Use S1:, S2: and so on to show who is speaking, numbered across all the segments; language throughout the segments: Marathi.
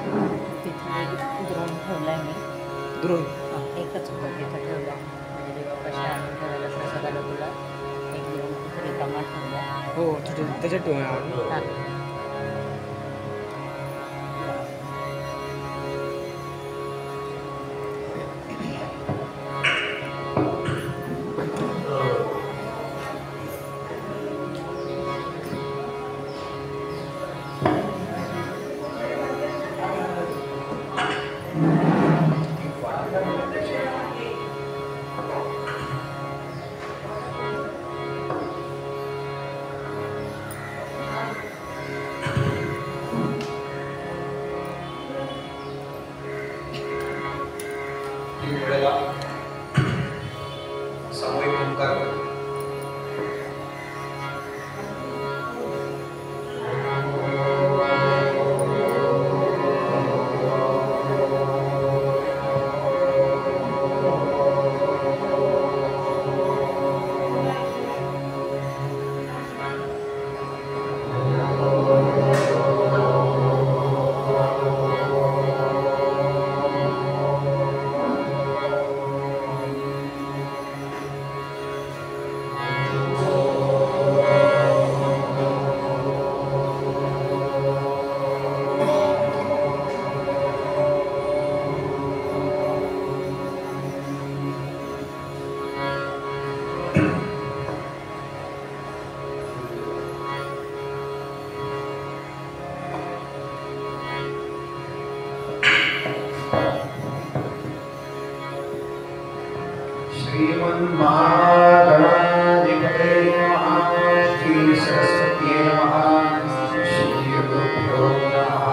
S1: तिथे द्रोण ठेवला आहे मी.
S2: द्रोण
S1: एकच होतं तिथं ठेवला. म्हणजे देवापाशी आणून ठेवायला प्रसादाला तुला एक द्रोण तिथे रिकामा ठेवला.
S2: हो त्याच्यात ठेवूया.
S1: हां
S3: सामूहिक ओंकार श्रीमन्महागणाधिपते नमः। श्री सरस्वती नमः। श्री गुरुभ्यो नमः।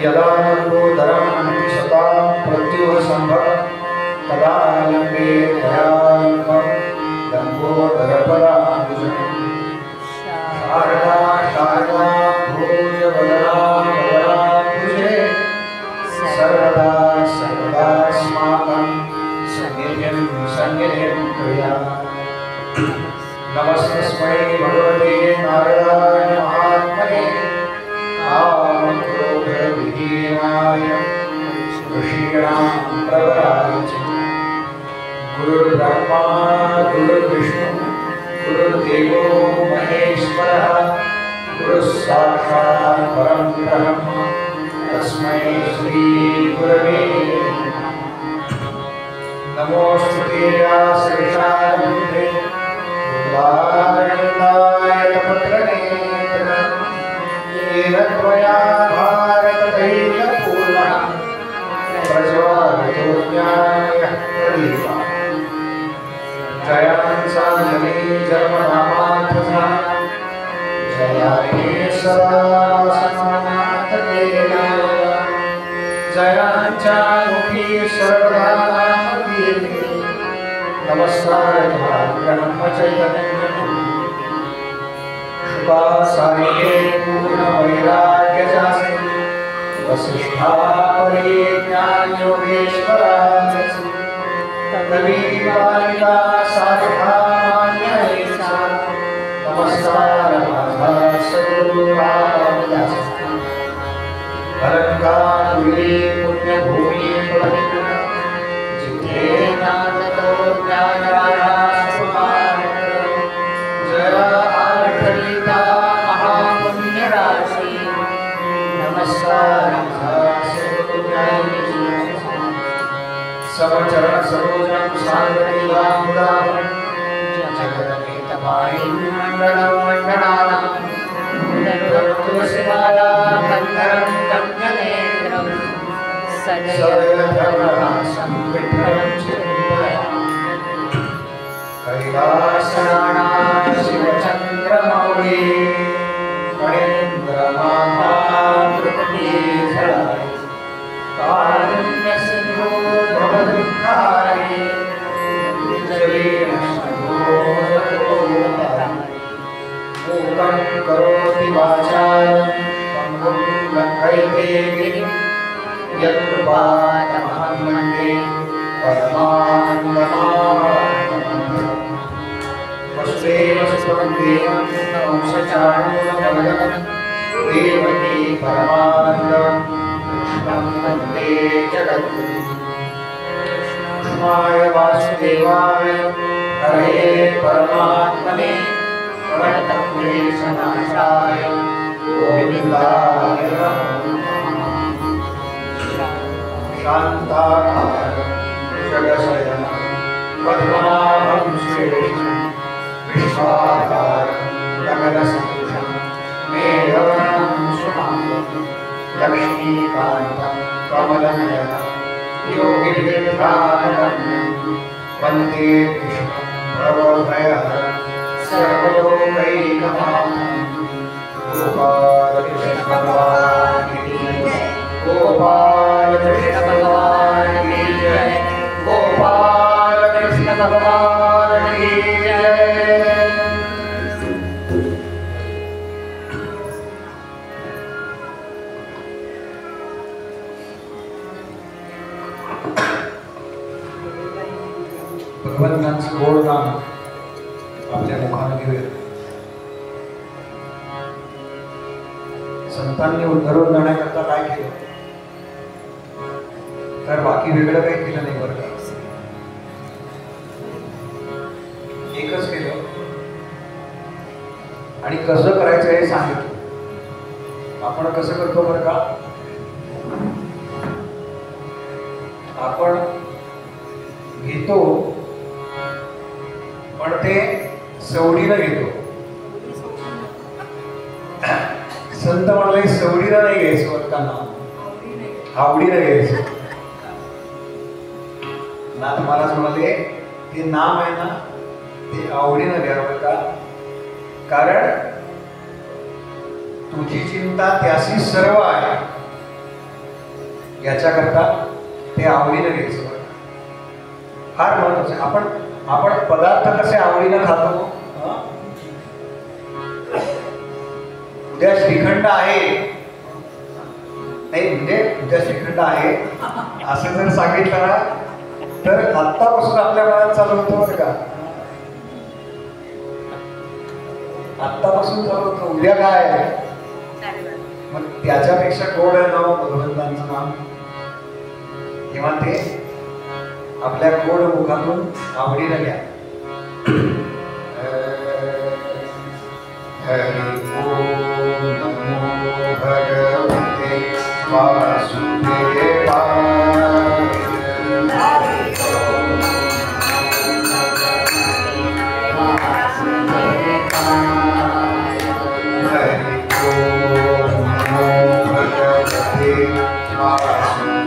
S3: यदा नरोदरमहं सदा मृत्युसंभवं तदा लम्बे दयालुकं लम्बोदरपदाम्बुजं शारदा शारदा भोजवदना वदनाम्बुजे सर्वदा सर्वदास्माकं सन्निधिं कुर्यात्। नमस्तस्मै भगवते नारायणाय महात्मने कामक्रोधविहीनाय ऋषीणां प्रवराय च। गुरुर्ब्रह्मा गुरुर्विष्णु गुरुर्देवो महेश्वरः गुरुस्साक्षात् परं ब्रह्म तस्मै श्री गुरवे नमोस्तुते श्रीशाय बुद्धे उदारणाय पत्रनेत्र येन त्वया भारतदैवपूर्णः प्रज्वालितो ज्ञानः प्रदीपः। जयाञ्चाञ्जलि जन्मनामार्थसा जयाये सदा समानाततेन जयाञ्चामुखी सर्वदा नमस्कार ब्रह्मचैतन्यं शुभासारिके पूर्णवैराग्यजासे वसिष्ठापरे ज्ञानयोगेश्वराय तदवीबालिका साधुमान्यैसा नमस्कार सद्गुरुरामदास अलंकापुरी पुण्यभूमि पवित्र जिते ज्ञानतो ज्ञानराज जय आर्षलिता महापुण्यराशि नमस्कार समचरण सरोजं सागरीवामुदां जगदमेतमालिं मण्डलं मण्डनानां तुलसीमाला कन्दरं तज्ञनेत्रं सदयधर्मरासं विठ्ठलं चिन्तयामि। कैलासनाथ शिवचन्द्रमौळी मणीन्द्रमाधृतधराय कारुण्यसिन्धो भवदुद्धारे मूकं करोति वाचालं पङ्गुं लङ्घयते गिरिं यत्कृपातमहं वन्दे परमानन्दमाधवम्। वसुदेवसुतं देवं कंसचाणूरमर्दनं देवकी परमानन्दं कृष्णं वन्दे जगद्गुरुं कृष्णाय वासुदेवाय हरे परमात्मने प्रणतक्लेशनाशाय गोविन्दाय नमः। शान्ताकारं जगशयनं पद्मनाभं श्रीकृष्णं विश्वाकारं गगनसदृशं मेघवर्णं शुभाङ्गं लक्ष्मीकान्तं कमलनयनं योगिभिर्ध्यानगम्यं वन्दे कृष्णं प्रबोधयहरं सर्वलोकैकनाथं गोपालकृष्ण भगवान् की जय। गोपालकृष्ण भगवान् की जय। गोपालकृष्ण भगवान् की जय। भगवंतांचं गोड नाम आपल्या मुखाने घेऊया. संतांनी उद्धरून जाण्याकरता काय केलं तर बाकी वेगळं काही केलं नाही बरं का. एकच केलं आणि कसं करायचं हे सांगितलं. आपण कसं करतो बरं का, आपण घेतो पण ते सवडीनं घेतो. संत म्हणाले सवडीनं नाही घ्यायचं, वर्तांना आवडीनं घ्यायचं. नाथ महाराज म्हणाले ते नाम आहे ना ते आवडीनं घ्यावं का, कारण तुझी चिंता त्याशी सर्व आहे याच्याकरता ते आवडीनं घ्यायचं. फार महत्वाचं आहे. आपण पदार्थ कसे आवडीनं खातो. उद्या श्रीखंड आहे नाही म्हणजे उद्या श्रीखंड आहे असं जर सांगितलं ना तर आत्तापासून आपल्या मनात चालू होतो बरं का. आत्तापासून चालू होतं उद्या काय आहे. मग त्याच्यापेक्षा गोड आहे नाव भगवंतांचं नाम. तेव्हा ते आपल्या गोड मुखातून आवडीनं घ्या. हरि ओम नमो भगवते वासुदेवाय. हरि ओम नमो भगवते वासुदेवाय.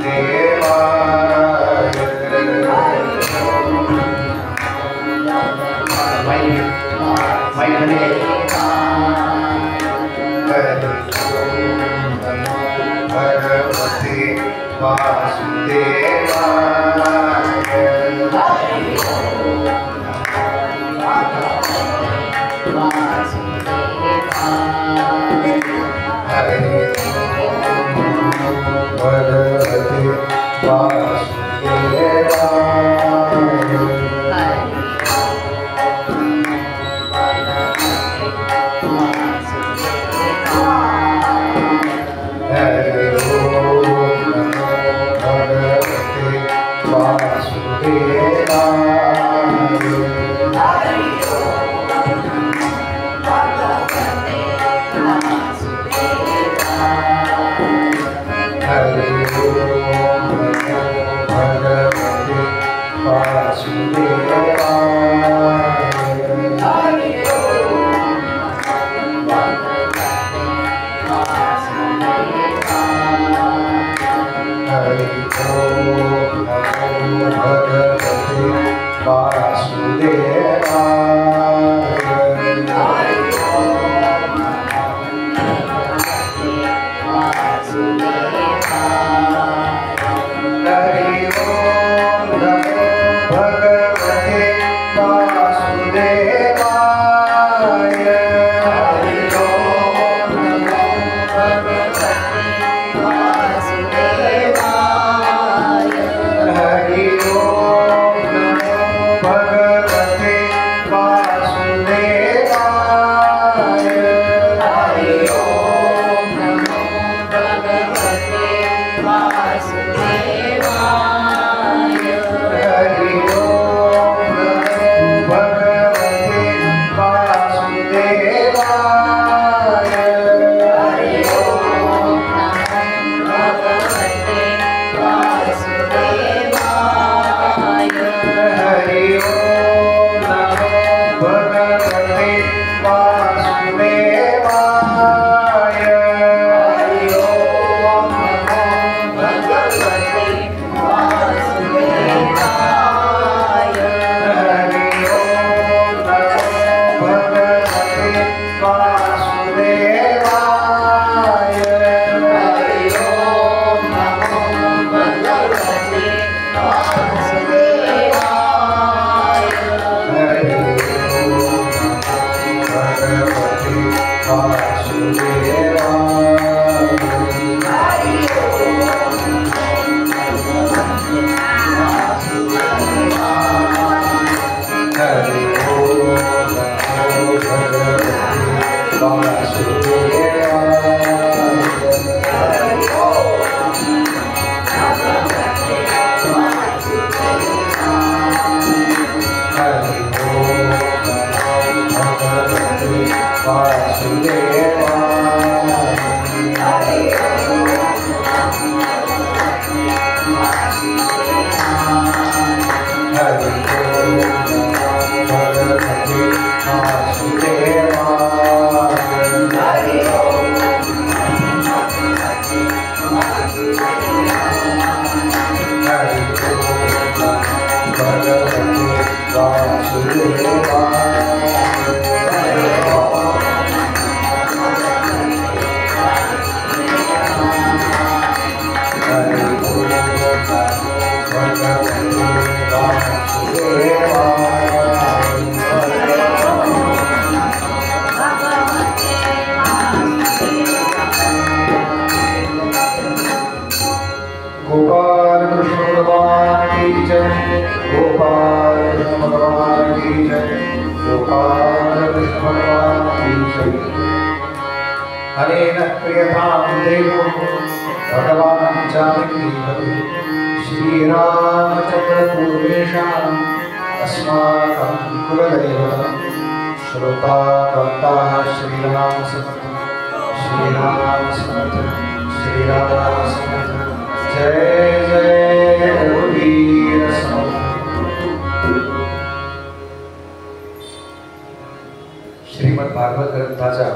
S3: भगवते गोपाल कृष्ण भगवान की जय, गोपाल कृष्ण भगवान की जय, गोपाल कृष्ण भगवान की जय। अनेन प्रियतां देवो भगवान् जानकी हरि, श्रीरामचन्द्र पूर्वेषाम् अस्माकं कुलदैवतं, श्रोता भक्ताः श्रीराम समर्थ, श्रीराम समर्थ, श्रीराम समर्थ। जय जय रघुवीर समर्थ। श्रीमद भागवत ग्रंथाच्या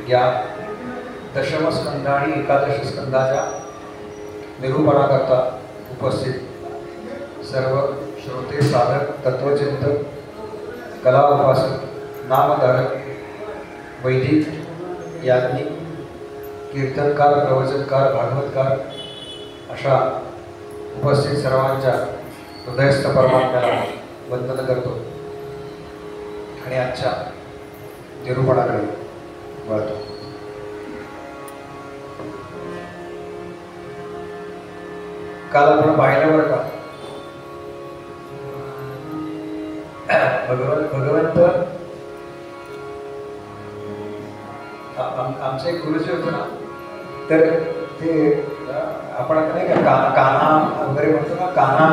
S3: या दशम स्कंद आणि एकादश स्कंदाच्या निरूपणाकरता उपस्थित सर्व श्रोते, साधक, तत्वचिंतक, कला उपासक, नामधारक, वैदिक, याज्ञिक, कीर्तनकार, प्रवचनकार, भागवतकार अशा उपस्थित सर्वांच्या हृदयस्थ परमात्म्याला वंदन करतो आणि आजच्या निरूपणाकडे वळतो. काल आपण पाहिलं बरं का, भगवंत आमचे एक गुरुजी होते ना, तर ते आपण नाही का काना वगैरे म्हणतो ना, काना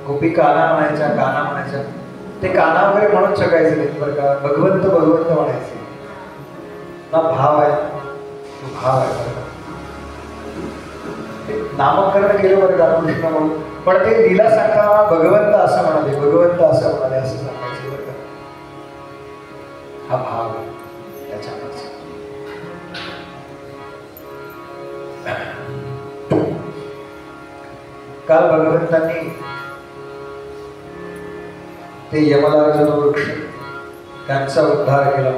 S3: गोपी काना म्हणायच्या, काना म्हणायच्या, ते काना वगैरे म्हणून शकायचं नाही बरं का, भगवंत भगवंत म्हणायचे ना. भाव आहे, तो भाव आहे बरं का. ते नामकरण केलं बरं का कृष्ण म्हणून, पण ते लीला सांगताना भगवंत असं म्हणाले, भगवंत असं म्हणाले असं सांगायचे बरं का. हा भाव आहे त्याच्यामध्ये. काल भगवंतांनी ते यमराज वृक्ष त्यांचा उद्धार केला.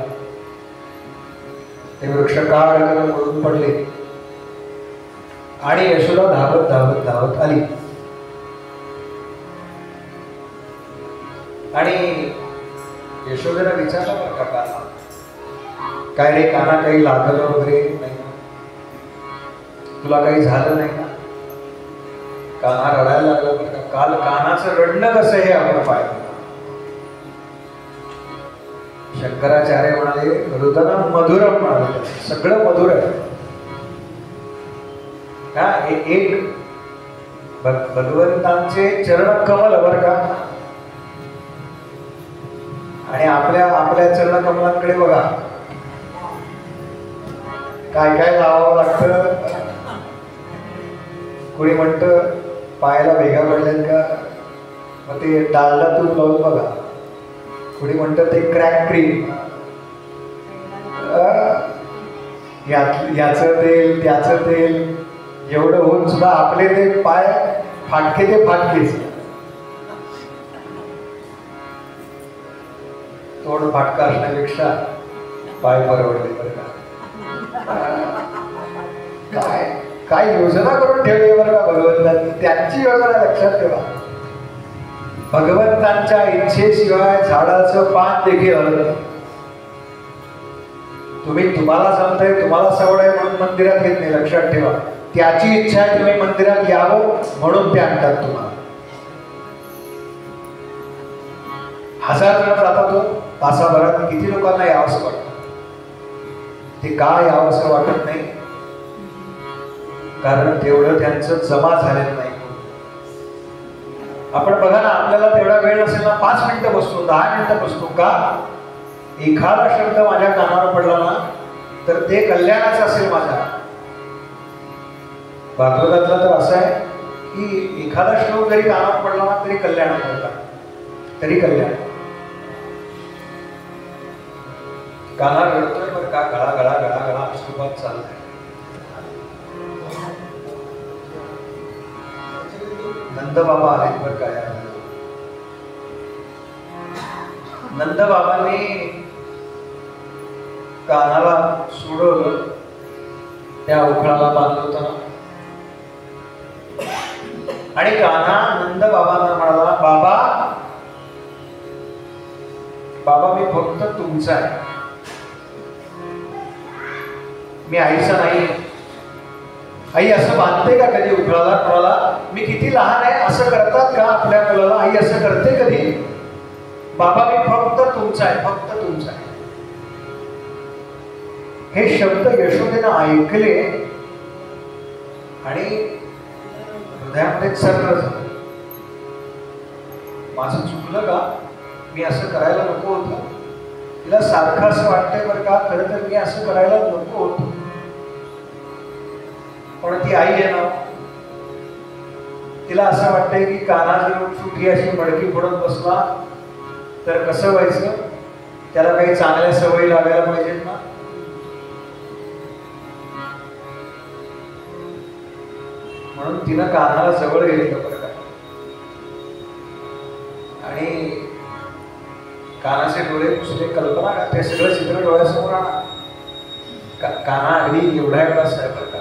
S3: ते वृक्ष काळ म्हणून पडले आणि यशोदा धावत धावत धावत आली आणि यशोदेला विचारलं बरं का, काना काय रे काना, काही लागलं वगैरे नाही ना, तुला काही झालं नाही ना? काना रडायला लागला बरं का. काल कानाचं रडणं कसं हे आपण पाहिलं. शंकराचार्य म्हणाले हृदयं मधुरम म्हणाले, सगळं मधुर आहे का. एक भगवंतांचे चरण कमल बरं का, आणि आपल्या चरण कमलांकडे बघा काय काय लावावं लागतं. कोणी म्हणतं पायाला भेगा पडल्यात का, मग ते डालडा तूप लावून बघा. कोणी म्हणतं ते क्रॅक क्रीम, याचं तेल त्याचं तेल, एवढं होऊन सुद्धा आपले ते पाय फाटके ते फाटकेच. तोंड फाटका असण्यापेक्षा पाय परवडले बरं का. काय काय योजना करून ठेवली बरं का भगवंतांनी. त्यांची योजना लक्षात ठेवा. भगवंतांच्या इच्छेशिवाय झाडाचं पान देखील हलत नाही. तुम्हाला जमतंय, तुम्हाला सवड आहे म्हणून मंदिरात येत नाही, लक्षात ठेवा. त्याची इच्छा आहे तुम्ही मंदिरात यावं म्हणून ते आणतात तुम्हाला. 1000 जण जातात तो तासाभरात, किती लोकांना यावंसं वाटतं. ते का यावंसं वाटत नाही, कारण तेवढं त्यांचं जमा झालेलं नाही. आपण बघा ना, आपल्याला तेवढा वेळ नसेल ना, 5 मिनिटं बसतो, 10 मिनिटं बसतो का. एखादा शब्द माझ्या कानावर पडला ना तर ते कल्याणाचं असेल माझ्या. भागवतातला तर असं आहे की एखादा श्लोक जरी कानावर पडला ना तरी कल्याण करतात, तरी कल्याण. कानावर रडतोय बरं का, गळा गळा गळा गळा अश्रुपात चाललाय. नंद बाबा आले बरं काय, नंदबाबांनी कानाला सोडवलं, त्या उखळाला बांधलं होतं आणि कान्हा नंदबाबांना म्हणाला, बाबा बाबा मी फक्त तुमचा आहे, मी आईचा नाही. आई असं बांधते का कधी उखळाला कोणाला? मी किती लहान आहे असं करतात का आपल्या मुलाला? आई असं करते कधी? बाबा मी फक्त तुमचा आहे, फक्त तुमचा आहे. हे शब्द यशोदेनं ऐकले आणि हृदयामध्ये चर्र झालं. माझं चुकलं का? मी असं करायला नको होतं. तिला सारखं असं वाटतंय बरं का, खरं तर मी असं करायला नको होतं, पण ती आई आहे ना, तिला असं वाटतंय की कान्हा जर सुटी अशी मडकी फोडत बसला तर कसं व्हायचं? त्याला काही चांगल्या सवयी लागायला पाहिजेत ना. म्हणून तिनं कान्हाला जवळ घेतलं बरं का, आणि कानाचे डोळे पुसले. कल्पना का ते सगळं चित्र डोळ्यासमोर आणा. कान्हा अगदी एवढा एवढाच आहे बरं का.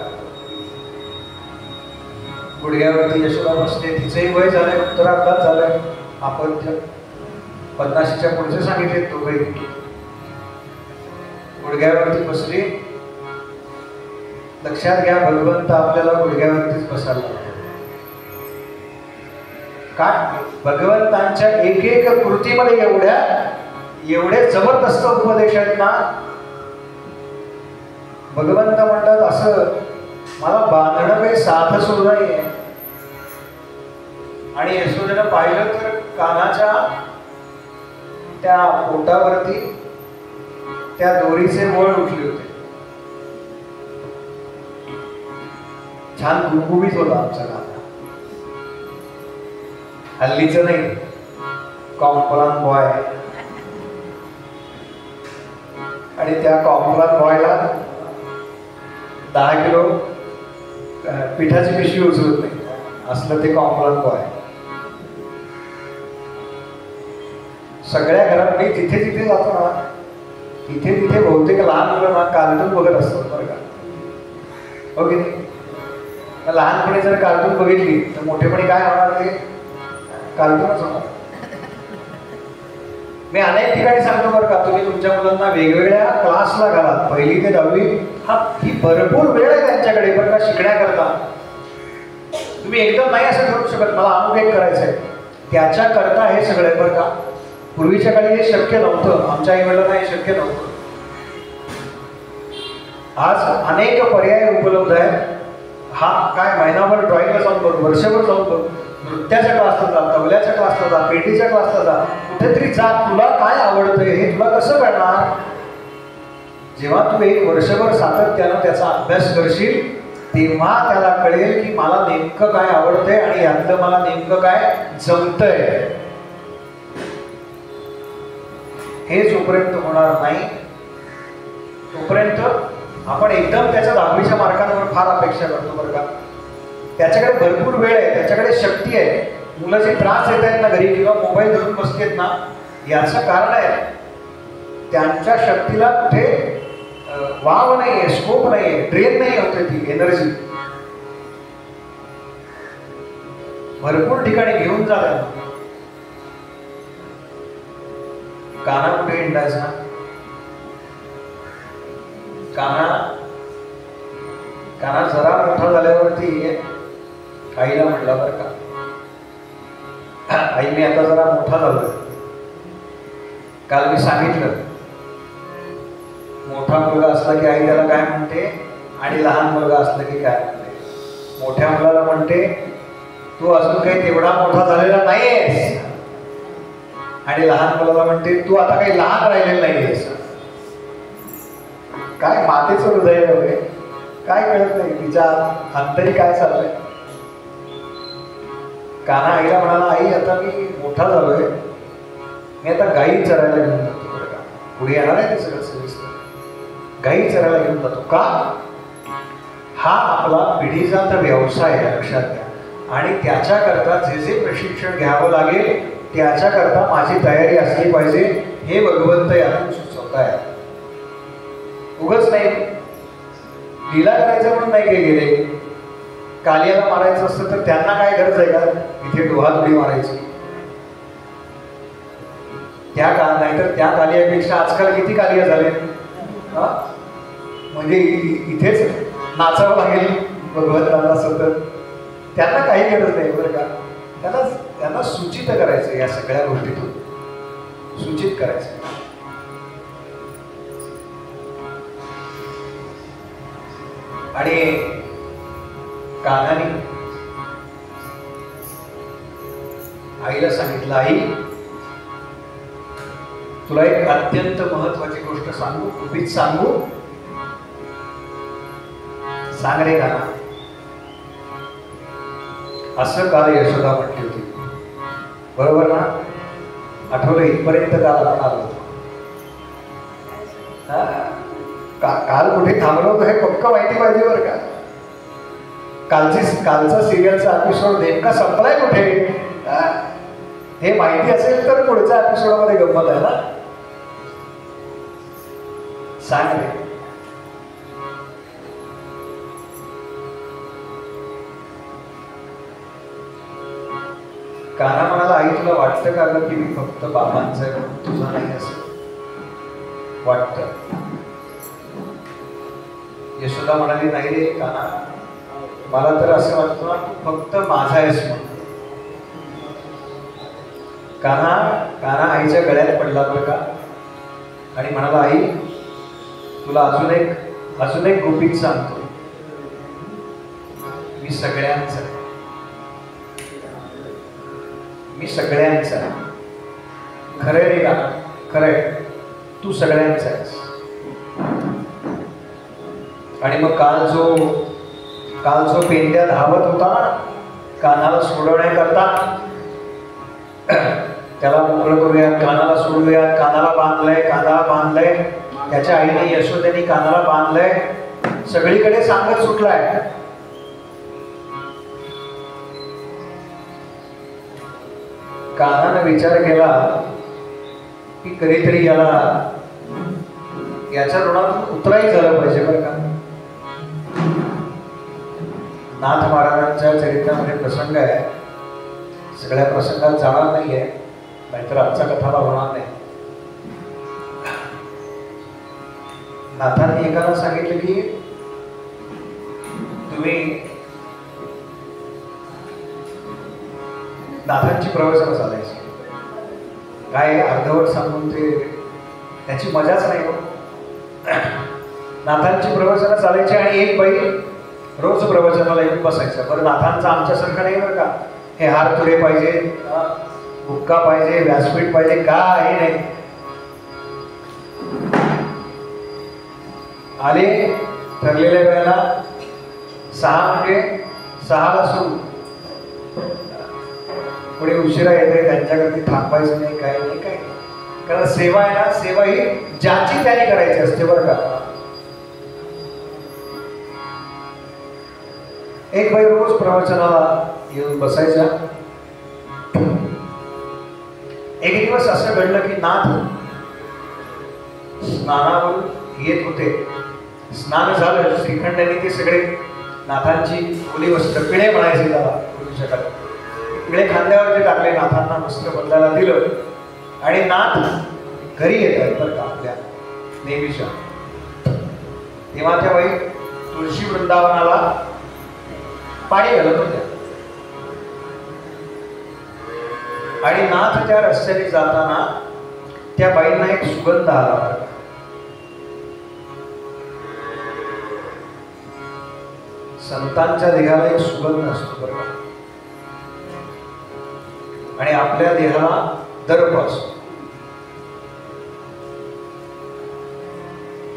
S3: गुडघ्यावरती यशोदा बसते. तिचंही वय झालंय, उत्तरार्धात झालंय. आपण 50च्या पुढचे सांगितले दोघे. गुडघ्यावरती बसली. लक्षात घ्या, भगवंत आपल्याला गुडघ्यावरतीच बसायला लागतो. काय भगवंतांच्या एक एक कृतीमध्ये एवढे जबरदस्त उपदेश आहेत ना. भगवंत म्हणतात असं मला बांधणं काही साधं सुद्धा नाही आहे. आणि यशोदेनं पाहिलं तर कानाच्या त्या पोटावरती त्या दोरीचे बोळ उठले होते. छान गुबगुबीत होता आमचा काना. हल्लीच नाही, कॉम्प्लान बॉय. आणि त्या कॉम्प्लान बॉयला 10 किलो पिठाची पिशवी उचलत नाही असलं ते कॉम्प्लान बॉय. सगळ्या घरात मी जिथे जिथे जातो ना, तिथे तिथे बहुतेक लहान मुलं ना कार्टून बघत असतात बरं का. हो की नाही? लहानपणी जर कार्टून बघितली तर मोठेपणी काय होणार? ते कार्टूनच होणार. मी अनेक ठिकाणी सांगतो बरं का, तुम्ही तुमच्या मुलांना वेगवेगळ्या क्लासला घालात, 1ली ते 10वी. ही भरपूर वेळ आहे त्यांच्याकडे बरं का शिकण्याकरता. तुम्ही एकदम नाही असं ठरवू शकत मला अमुक एक करायचं आहे, त्याच्याकरता हे सगळं बरं का. पूर्वीच्या काळी हे शक्य नव्हतं, आमच्या आईवडिलांना हे शक्य नव्हतं. आज अनेक पर्याय उपलब्ध आहेत. हा काय महिनाभर ड्रॉइंगला जाऊन बघ, वर्षभर जाऊन बघ, नृत्याच्या क्लासला जा, तबल्याच्या क्लासला जा, पेटीच्या क्लासला जा, कुठेतरी जा. तुला काय आवडतंय हे तुला कसं कळणार? जेव्हा तू एक वर्षभर सातत्यानं त्याचा अभ्यास करशील तेव्हा त्याला कळेल की मला नेमकं काय आवडतंय आणि यातलं मला नेमकं काय जमतंय. हे जोपर्यंत होणार नाही तोपर्यंत आपण एकदम त्याच्या 10वीच्या मार्कांवर फार अपेक्षा करतो बरं का. त्याच्याकडे भरपूर वेळ आहे, त्याच्याकडे शक्ती आहे. मुलं जे त्रास देत आहेत ना घरी किंवा मोबाईल धरून बसतेत ना, याचं कारण आहे त्यांच्या शक्तीला कुठे वाव नाहीये, स्कोप नाहीये, ड्रेन नाही होते ती एनर्जी. भरपूर ठिकाणी घेऊन जातात. काना कुठे हिंडायचा? काना जरा मोठा झाल्यावरती आईला म्हटला बरं का, आई मी आता जरा मोठा झालोय. काल मी सांगितलं मोठा मुलगा असला की आई त्याला काय म्हणते आणि लहान मुलगा असला की काय म्हणते. मोठ्या मुलाला म्हणते तू अजून काही तेवढा मोठा झालेला नाहीयेस, आणि लहान मुलाला म्हणते तू आता काही लहान राहिलेला नाहीयेस. काय मातेचं हृदय वगैरे काय कळत नाही, तिच्या अंतरी काय चाललंय. काना आईला म्हणाला आई आता मी मोठा झालोय, मी आता गाई चरायला घेऊन जातो बरं का. पुढे येणार आहे ते सगळं सविस्तर. गाई चरायला घेऊन जातो का? हा आपला पिढीजात व्यवसाय आहे लक्षात घ्या. आणि त्याच्याकरता जे जे प्रशिक्षण घ्यावं लागेल त्याच्याकरता माझी तयारी असली पाहिजे. हे भगवंत यातून सुचवताय. उगच नाही लीला करायचं म्हणून नाही काही गेले. कालियाला मारायचं असतं तर त्यांना काय गरज आहे का इथे डोहात मारायची? त्या काळ नाहीतर त्या कालियापेक्षा आजकाल किती कालिया झाले. म्हणजे इथेच नाचावं लागेल भगवंतांना सतत. त्यांना काही गरज नाही बरं का. त्यांना सूचित करायचं, या सगळ्या गोष्टीतून सूचित करायचं. आणि कान्हाने आईला सांगितलं, आई तुला एक अत्यंत महत्वाची गोष्ट सांगू, गुपित सांगू. सांग रे कान्हा. असं काल यशोदा म्हटली होती, बरोबर ना? आठवलं इथपर्यंत काल आपण आलो. काल कुठे थांबलो होतो हे पक्क माहिती पाहिजे बरं का. कालचा सिरियलचा एपिसोड नेमका संपलाय कुठे हे माहिती असेल तर पुढच्या एपिसोडमध्ये गंमत आहे ना. सांग रे. कान्हा म्हणाला, आई तुला वाटतं का ग की मी फक्त बाबांचं आहे म्हणून तुझं नाही असं वाटतं? यशोदा म्हणाली, नाही रे कान्हा, मला तर असं वाटतं ना तू फक्त माझा आहेस म्हणून. कान्हा आईच्या गळ्यात पडला बरं का आणि म्हणाला, आई तुला अजून एक गुपित सांगतो. मी सगळ्यांचा खरंय रे कान्हा, खरंय, तू सगळ्यांचा आहेस. आणि मग काल जो पेंड्या धावत होता ना कान्हाला सोडवण्याकरता, त्याला मोकळं करूयात, कान्हाला सोडूयात, कान्हाला बांधलंय. त्याच्या आईने यशोदेने कान्हाला बांधलंय. सगळीकडे सांगत सुटलाय. कान्हानं विचार केला की कधीतरी याच्या ऋणातून उतराई झालं पाहिजे बरं का. नाथ महाराजांच्या चरित्रामध्ये प्रसंग आहे, सगळ्या प्रसंगात जाणार नाहीये, नाहीतर आजचा कथाला होणार नाही. नाथांनी एकाला सांगितलं की तुम्ही नाथांची प्रवचनं चालायची. काय अर्धवट सांगून त्याची मजाच नाही हो. नाथांची प्रवचनं चालायची आणि एक बाई रोज प्रवचनाला येऊन बसायचं. बरं, नाथांचं आमच्यासारखं नाही बरं का. हे हार तुरे पाहिजे, हुक्का पाहिजे, व्यासपीठ पाहिजे, काही नाही. आले ठरलेल्या वेळेला 6 म्हणजे 6ला सुरू. पुढे उशिरा येते त्यांच्याकडे थांबायचं नाही, काय नाही, काय. कारण सेवा आहे ना, सेवा ही ज्याची त्याने करायची असते बरं का. एक बाई रोज प्रवचनाला येऊन बसायच्या. एक दिवस असं घडलं की नाथ स्नानावरून येत होते. स्नान झालं, श्रीखंडाने ते सगळे नाथांची ओली वस्त्र, पिळे म्हणायचे त्याला पुरुषाकडे, पिळे खांद्यावर ते टाकले, नाथांना वस्त्र बदलायला दिलं आणि नाथ घरी येत आहेत बरं का आपल्या नेहमीच्या. तेव्हा त्या बाई तुळशी वृंदावनाला पाणी घालत होत्या आणि नाथ त्या रस्त्याने जाताना त्या बाईंना एक सुगंध आला. संतांच्या देहाला एक सुगंध असतो बरं का, आणि आपल्या देहाला दर्प असतो.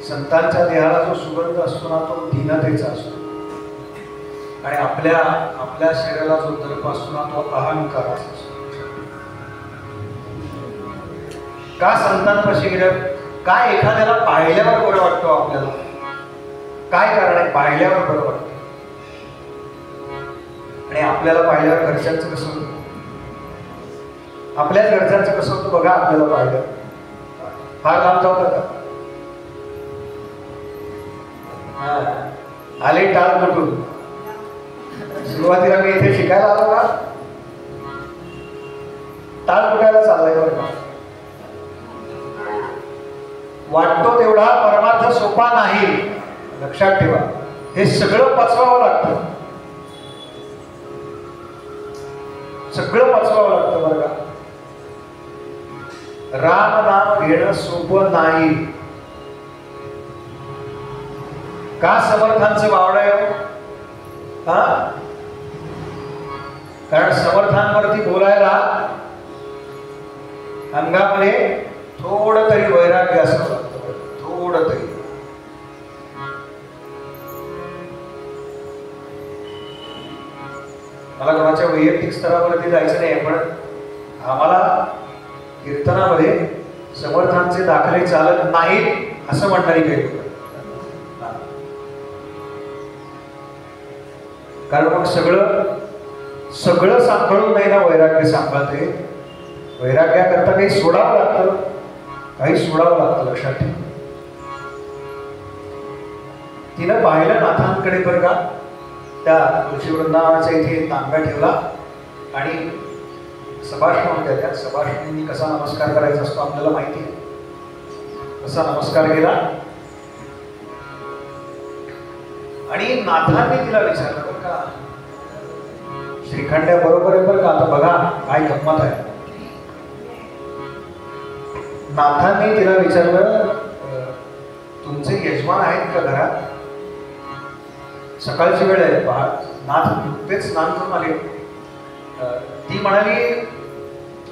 S3: संतांच्या देहाला जो सुगंध असतो ना तो दीनतेचा असतो आणि आपल्या शरीराला जो दर्प असतो ना तो अहंकाराचा असतो. का संतांपाशी गेलं? काय एखाद्याला पाहिल्यावर बरं वाटतं आपल्याला? काय कारण आहे? पाहिल्यावर बरं वाटतं. आणि आपल्याला पाहिल्यावर घरच्यांचं कसं होतं? आपल्याच घरच्यांचं कसं होतं बघा आपल्याला पाहिलं. फार लांब जाऊ नका. आले टाळ कुठून? सुरुवातीला मी इथे शिकायला आलो का? टाळ कुठायला चाललाय बरं का? वाटतो तेवढा परमार्थ सोपा नाही, लक्षात ठेवा. हे सगळं पचवावं लागतं, सगळं पचवावं लागतं बरं का. राम नाम घेणं सोपं नाही. का समर्थांचं वावडं आहे? हा, कारण समर्थांवरती बोलायला अंगामध्ये थोडं तरी वैराग्य असावं लागतं, थोडं तरी. मला कोणाच्या वैयक्तिक स्तरावरती जायचं नाही, पण आम्हाला कीर्तनामध्ये समर्थांचे दाखले चालत नाहीत असं म्हणणारी काही लोक. कारण मग सगळं सगळं सांभाळून नाही ना वैराग्य सांभाळते. वैराग्याकरता काही सोडावं लागतं, काही सोडावं लागतं, लक्षात ठेव. तिनं पाहिलं नाथांकडे बरं का. त्या तुळशी वृंदावनाच्या इथे तांब्या ठेवला आणि सभाषण होत्या. त्या सभाषणींनी कसा नमस्कार करायचा असतो आपल्याला माहिती आहे. कसा नमस्कार केला आणि नाथांनी तिला विचारलं बरं का, श्रीखंड्या बरोबर आहे बरं का. आता बघा काय गंमत आहे. नाथांनी तिला विचारलं, तुमचे यजमान आहेत का घरात? सकाळची वेळ आहे पहा. नाथ नुकतेच स्नान करून आले. ती म्हणाली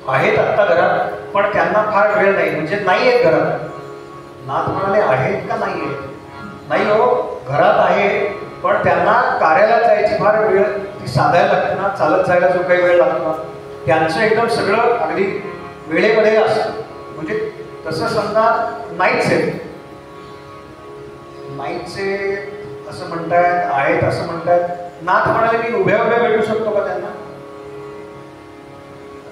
S3: आहेत आत्ता घरात, पण त्यांना फार वेळ नाही, म्हणजे नाही आहेत घरात. नाथ म्हणाले आहेत का नाही आहेत? नाही हो, घरात आहे, पण त्यांना कार्याला जायची फार वेळ ती साधायला लागते ना, चालत जायला जो काही वेळ लागतो ना, त्यांचं एकदम सगळं अगदी वेळेमध्ये असतं. म्हणजे तसं समजा नाहीच आहे, नाहीचे असं म्हणतायत, आहेत असं म्हणतायत. नाथ म्हणाले मी उभ्या उभ्या भेटू शकतो का त्यांना?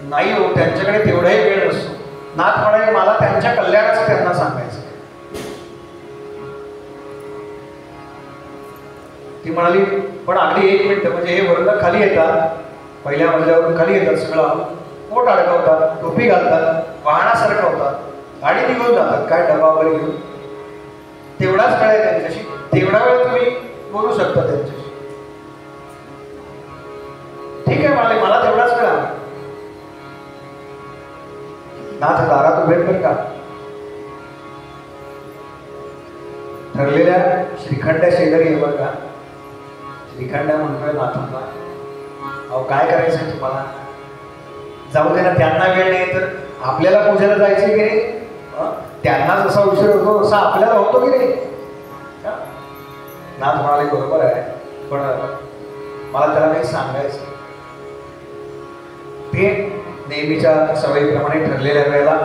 S3: नाही हो, त्यांच्याकडे तेवढाही वेळ नसतो. नाथ म्हणाले मला त्यांच्या कल्याणाचं त्यांना सांगायचं. ती म्हणाली पण अगदी 1 मिनिट, म्हणजे हे वर्ण खाली येतात, पहिल्या मजल्यावरून खाली येतात, सगळं पोट अडकवतात, टोपी घालतात, वाहना सरकवतात आणि निघून जातात काय डबा वगैरे घेऊन. तेवढाच वेळ आहे त्यांच्याशी, तेवढा वेळ तुम्ही बोलू शकता त्यांच्याशी. ठीक आहे म्हणाले, मला तेवढाच वेळ आहे. नाथ दारात उभे बरं का. ठरलेल्या श्रीखंड्या शेजारी आहे बरं का. श्रीखंड्या म्हणतोय नाथांना, अहो काय करायचंय तुम्हाला? जाऊ दे ना, त्यांना वेळ नाही तर आपल्याला पूजेला जायचं की नाही? त्यांना जसा उशीर होतो तसा आपल्याला होतो की नाही? नाथ म्हणाले बरोबर आहे, पण मला त्याला काही सांगायचं. ते नेहमीच्या सवयीप्रमाणे ठरलेल्या वेळेला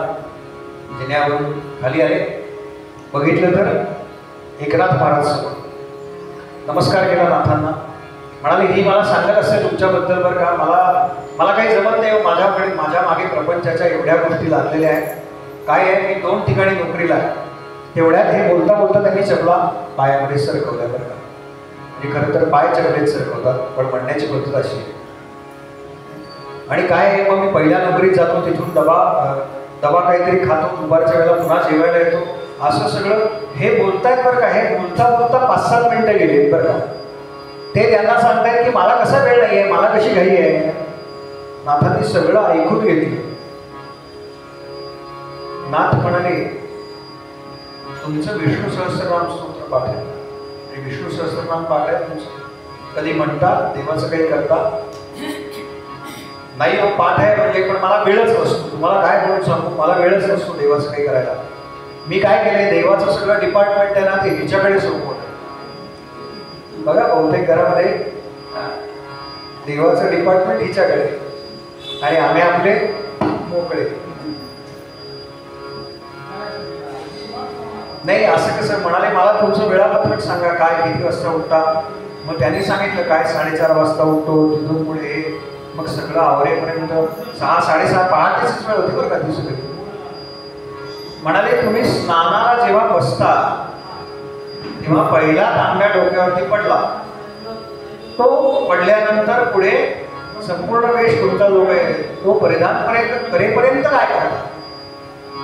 S3: जिन्यावरून खाली आले. बघितलं तर एकनाथ महाराज समोर. नमस्कार केला नाथांना. म्हणाले ही मला सांगत असेल तुमच्याबद्दल बरं का. मला काही जमत नाही, माझ्या मागे प्रपंचाच्या एवढ्या गोष्टी लागलेल्या आहेत. काय आहे, मी 2 ठिकाणी नोकरीला आहे. तेवढ्यात हे बोलता बोलता त्यांनी चपला पायामध्ये सरकवल्या बरं का. म्हणजे खरं तर पाय चपलेत सरकवतात, पण म्हणण्याची पद्धत अशी आहे. आणि काय आहे, मग मी पहिल्या नोकरीत जातो, तिथून डबा काहीतरी खातो, दुपारच्या वेळेला पुन्हा जेवायला येतो, असं सगळं हे बोलतायत बरं का. हे बोलता बोलता 5-7 मिनिटं गेलीत बरं का. ते त्यांना सांगतायत की मला कसा वेळ नाही आहे, मला कशी घाई आहे. नाथांनी सगळं ऐकून घेतलं. नाथ म्हणाले तुमचं विष्णू सहस्त्रनाम स्तोत्र पाठ आहे, विष्णू सहस्त्रनाम पाठ आहे तुमचं, कधी म्हणता देवाचं काही करता? नाही हो, पाठ आहे म्हणजे, पण मला वेळच नसतो. तुम्हाला काय म्हणून सांगू, मला वेळच नसतो देवाचं काही करायला. मी काय केलंय, देवाचं सगळं डिपार्टमेंट आहे ना, ते हिच्याकडे सोपवलं. बघा बहुतेक घरामध्ये देवाचं डिपार्टमेंट हिच्याकडे आणि आम्ही आपले मोकळे. नाही असं कसं म्हणाले, मला तुमचं वेळापत्रक सांगा, काय किती वाजता उठता? मग त्यांनी सांगितलं काय 4:30 वाजता उठतो, तिथून पुढे मग सगळं आवरेपर्यंत 6-6:30 पहाटेच वेळ होती बरं का. दिवशी म्हणाले तुम्ही स्नानाला जेव्हा बसता तेव्हा पहिला तांब्या डोक्यावरती पडला, तो पडल्यानंतर पुढे संपूर्ण वेश तुमचा जो आहे तो परिधान करेपर्यंत काय करता?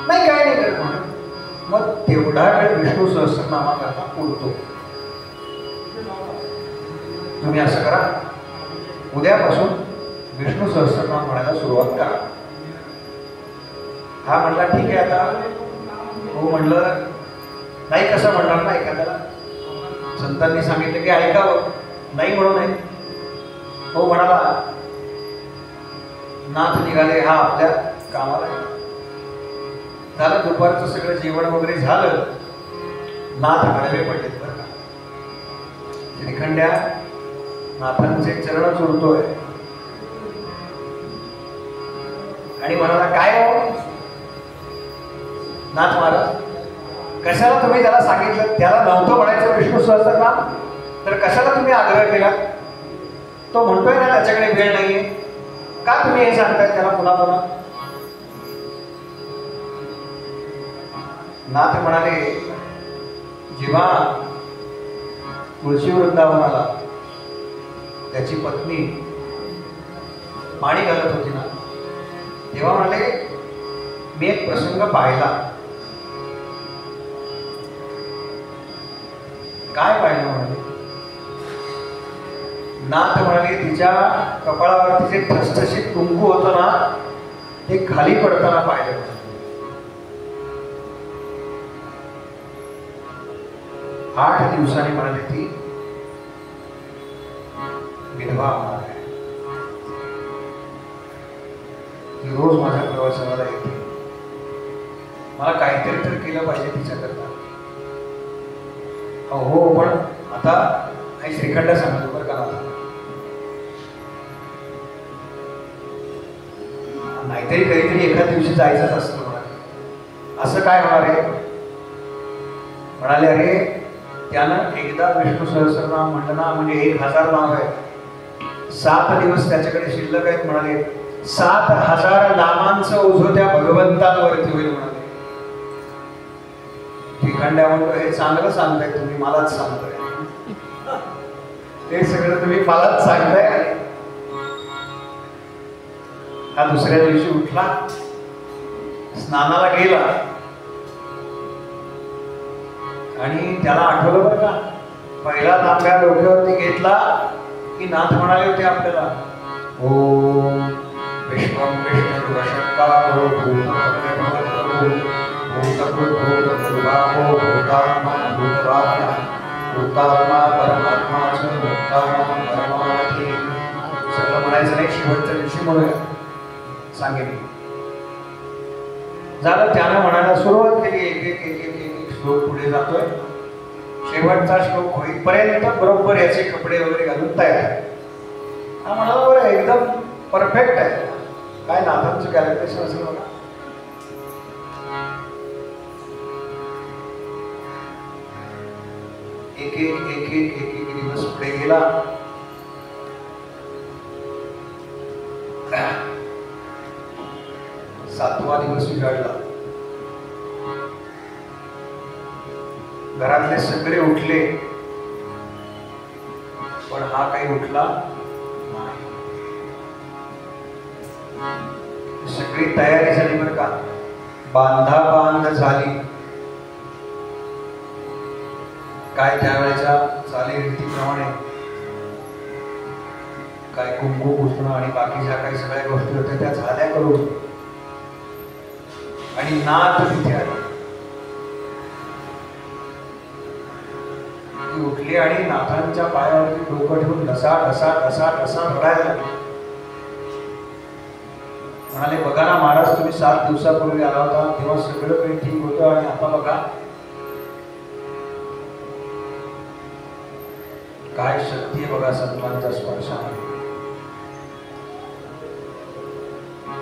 S3: नाही, काय नाही करत. मग तेवढा वेळ विष्णू सहस्रनामा करता पुरतो. तुम्ही असं करा, उद्यापासून विष्णू सहस्रनाम म्हणायला सुरुवात करा. हा म्हणला ठीक आहे. आता हो म्हणलं, नाही कसं म्हणणार ना एखाद्याला. संतांनी सांगितलं की ऐकावं, नाही म्हणू नये. हो म्हणाला, नाथ निघाले हा आपल्या कामाला आहे. झालं दुपारचं सगळं जेवण वगैरे झालं. नाथ आडवे पडलेत बरं का. श्रीखंड्या नाथांचे चरण चोरतोय आणि म्हणाला, काय हो नाथ महाराज, कशाला तुम्ही त्याला सांगितलं? त्याला नव्हतं म्हणायचं विष्णू सहस्रनाम, तर कशाला तुम्ही आग्रह केला? तो म्हणतोय ना त्याच्याकडे वेळ नाहीये, का तुम्ही हे सांगताय त्याला पुन्हा पुन्हा? नाथ म्हणाले, जेव्हा तुळशी वृंदावनाला त्याची पत्नी पाणी घालत होती ना, तेव्हा म्हणाले मी एक प्रसंग पाहिला. काय पाहिलं म्हणाले? नाथ म्हणाले तिच्या कपाळावरती जे ठसठशीत कुंकू होतं ना, ते खाली पडताना पाहिलं. 8 दिवसांनी म्हणाले ती विधवा होणार आहे. ती रोज माझ्या प्रवासाला येते. मला काहीतरी तर केलं पाहिजे तिच्याकरता. हो पण आता काही श्रीखंड सांगतो बरं का. नाहीतरी कधीतरी एखाद दिवशी जायचंच असतं. असं काय होणार आहे? म्हणाले, अरे त्यानं एकदा विष्णू सहस्रनाम म्हणलं ना, म्हणजे 1000 नाव आहे. 7 दिवस त्याच्याकडे शिल्लक आहेत. म्हणाले 7000 नामांचं ओझं त्या भगवंतांवरती होईल म्हणाले. श्रीखंड्या म्हणतो, हे चांगलं सांगताय तुम्ही, मलाच सांगताय. ते सगळं तुम्ही मलाच सांगताय. हा दुसऱ्या दिवशी उठला, स्नानाला गेला आणि त्याला आठवलं बरं का, पहिला तांब्या डोक्यावरती घेतला की नाथ म्हणाले होते आपल्याला, ओम विश्वम विष्णु वशक्कारो भूतात्मा परमात्मा सगळं म्हणायचं नाही. शेवटच्या दिवशी म्हणूया सांगेल. झालं, त्यानं म्हणायला सुरुवात केली. एक एक एक एक एक श्लोक पुढे जातोय. शेवटचा श्लोक होईपर्यंत बरोबर याचे कपडे वगैरे घालून तयार. हा म्हणाला, बरं एकदम परफेक्ट आहे. काय नाथांचं कॅल्क्युलेशन असेल बघा. एक एक एक एक एक एक दिवस पुढे गेला. सातवा दिवस उजाडला. घरातले सगळे उठले, पण हा काही उठला नाही. सगळी तयारी झाली बरं का. बांधाबांध झाली. काय त्यावेळेच्या चालीरीतीप्रमाणे काय कुंकू पुसणं आणि बाकीच्या काही सगळ्या गोष्टी होत्या त्या झाल्या करून. आणि नाथ तिथे आली. ती उठली आणि नाथांच्या पायावरती डोकं ठेवून ढसा ढसा ढसा ढसा रडायला लागली. म्हणाले, बघा ना महाराज, तुम्ही 7 दिवसापूर्वी आला होता तेव्हा सगळं काही ठीक होतं आणि आता बघा काय शक्ती आहे बघा संतांच्या स्पर्शाने.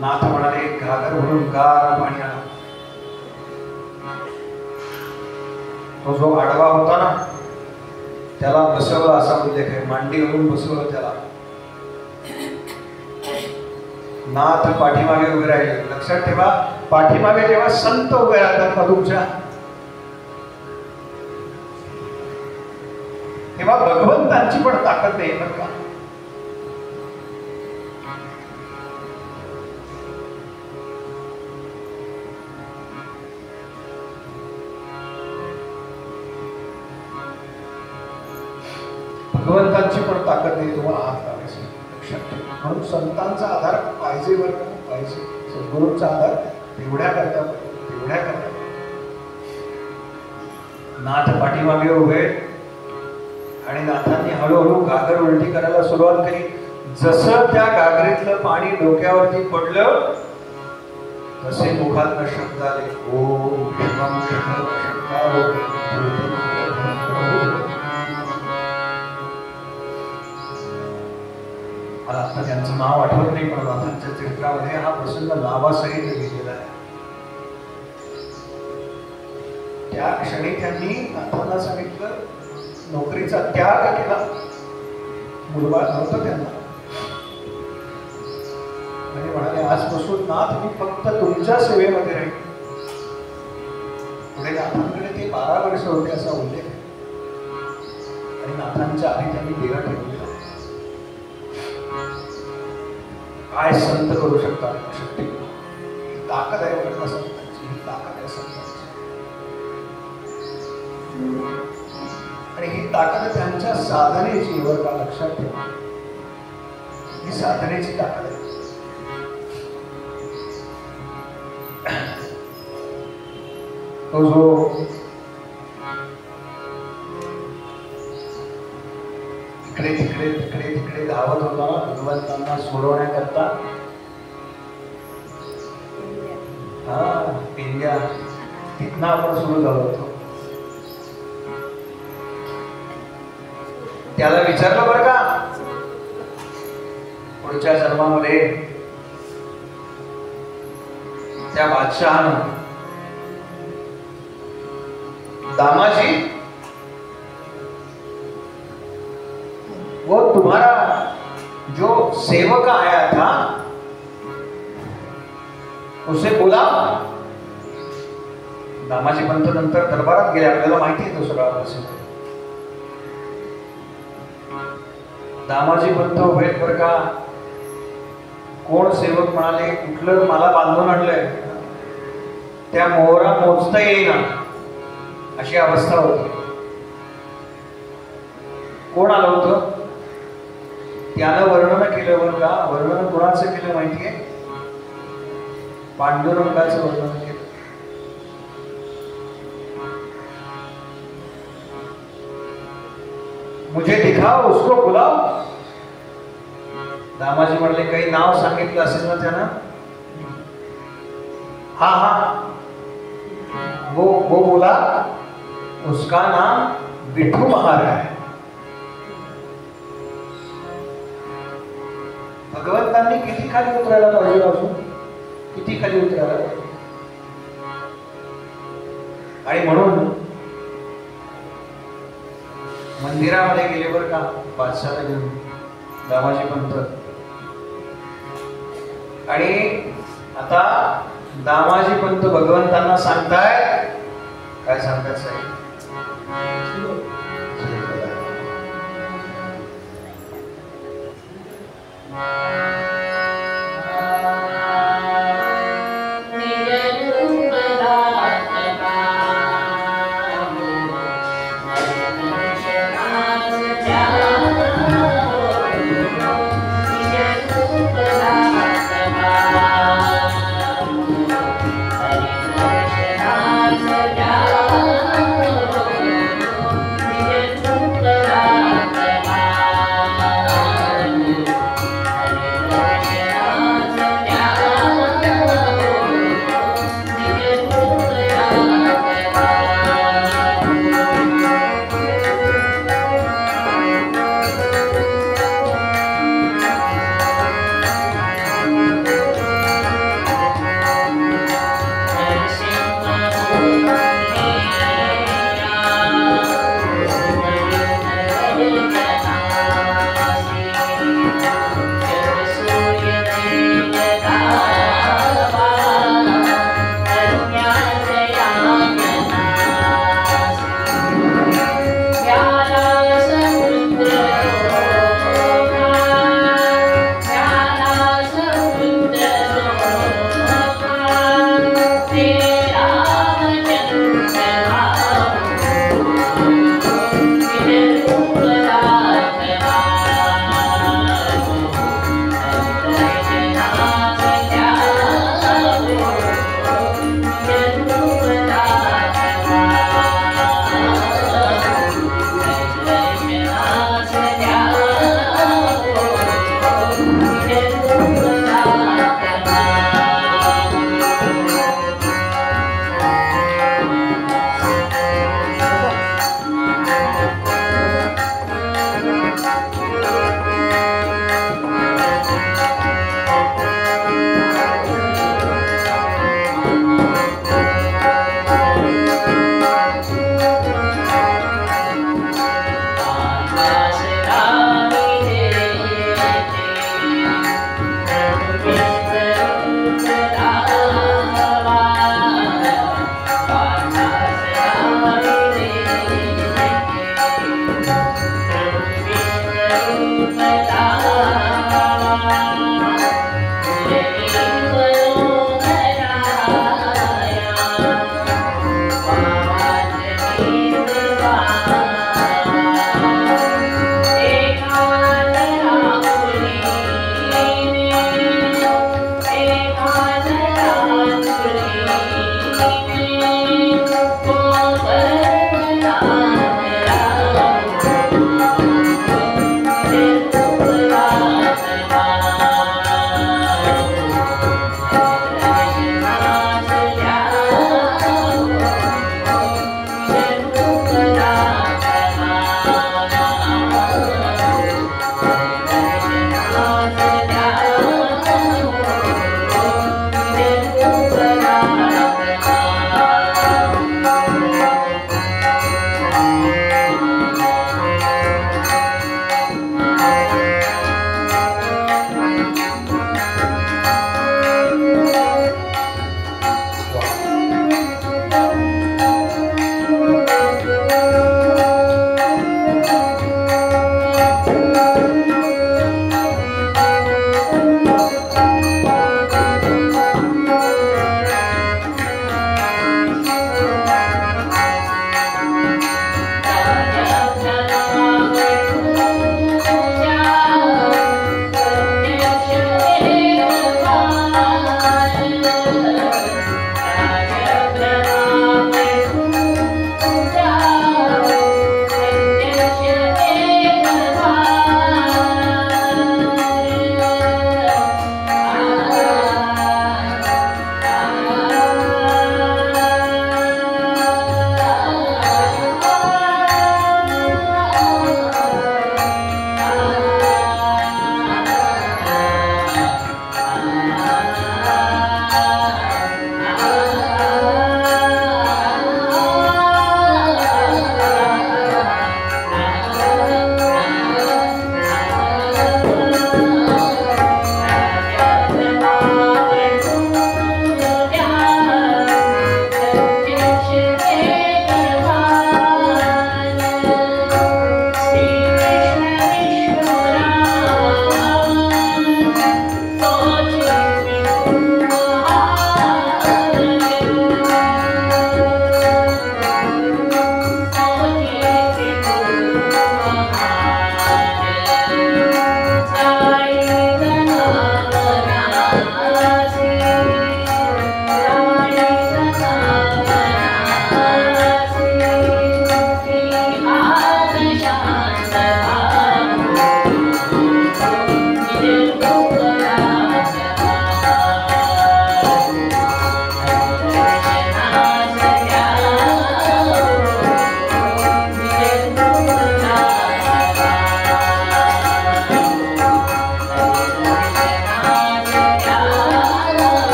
S3: नाथ म्हणाले, घागर भरून गार पाणी आणा. तो जो आडवा होता ना त्याला बसवलं असा उल्लेख आहे. मांडी घालून बसवलं त्याला. नाथ पाठीमागे उभे राहिले. लक्षात ठेवा, पाठीमागे जेव्हा संत उभे राहतात ना तुमच्या, तेव्हा भगवंतांची पण ताकद नाही बरं का. भगवंतांची पण ताकद नाही तुम्हाला हात लावायची, लक्षात ठेवा. म्हणून संतांचा आधार पाहिजे बरं का, पाहिजे. सद्गुरूंचा आधार तेवढ्या करता. नाथ पाठीमागे उभे आणि नाथांनी हळूहळू घागर उलटी करायला सुरुवात केली. जसं त्या घागरीतलं पाणी डोक्यावरती पडलं तसे मुखात शब्द आले, ओम शिवम मला आता त्यांचं नाव आठवत नाही, पण नाथांच्या चरित्रामध्ये हा प्रसंग नावासहित लिहिलेला आहे. त्या क्षणी त्यांनी नाथांना सांगितलं, नोकरीचा त्याग केला, मुलबाळ नव्हतं त्यांना, आणि म्हणाले आजपासून नाथ मी फक्त तुमच्या सेवेमध्ये राहील. पुढे नाथांकडे ते 12 वर्ष होते असा उल्लेख आहे. आणि नाथांच्या आधी त्यांनी देह ठेवलेला. काय संत करू शकतात, शक्ती ताकद आहे बघा संतांची, ही ताकद आहे संतांची. आणि ही ताकद त्यांच्या साधनेची, वर का लक्षात ठेवा, ही साधनेची ताकद आहे. तो जो तिकडे धावत होता भगवंतांना सोडवण्याकरता, पिंड्या, तिथनं आपण सुरू झालो होतो. त्याला विचारलं बरं का, पुढच्या जन्मामध्ये त्या बादशहानं, दामाजी वो तुम्हारा जो सेवक आया था उसे बोला. दामाजी पंत नंतर दरबारात गेले, आपल्याला माहिती आहे तो सगळा प्रसंग. दामाजी पंत उभे बरं का, कोण सेवक म्हणाले, कुठलं मला बांधून आणलंय, त्या मोहरा मोजता येईना अशी अवस्था होती. कोण आलं होतं, त्यानं वर्णन केलं बरं का. वर्णन कोणाचं केलं माहितीये, पांडुरंगाचं वर्णन केलं. मुझे दिखाओ, उसको बुलाओ. दामाजी म्हणले, काही नाव सांगितलं असेल ना त्यानं. हा वो बोला, उसका नाम विठू महाराज है. भगवंतांनी किती खाली उतरायला पाहिजे, अजून किती खाली उतरायला पाहिजे. आणि म्हणून मंदिरामध्ये गेले बरं का, बादशाला घेऊन दामाजी पंत. आणि आता दामाजी पंत भगवंतांना सांगताय, काय सांगतात साहेब,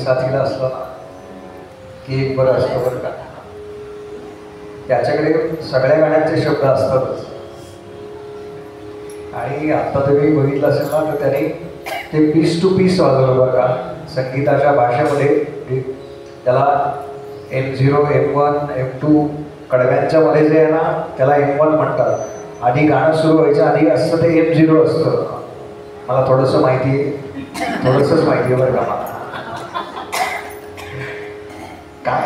S3: साथीला असलं ना की एक बरं असतं बरं का. त्याच्याकडे सगळ्या गाण्यांचे शब्द असतातच. आणि आता तुम्ही बघितलं असेल ना तर त्याने ते पीस टू पीस वाजवलं बरं का. संगीताच्या भाषेमध्ये त्याला M0, M1, M2 कडव्यांच्या मध्ये जे आहे ना त्याला M1 म्हणतात. आधी गाणं सुरू व्हायच्या आधी असतं ते M0 असतं. मला थोडंसं माहिती आहे, थोडंसंच माहिती आहे बरं का मला. काय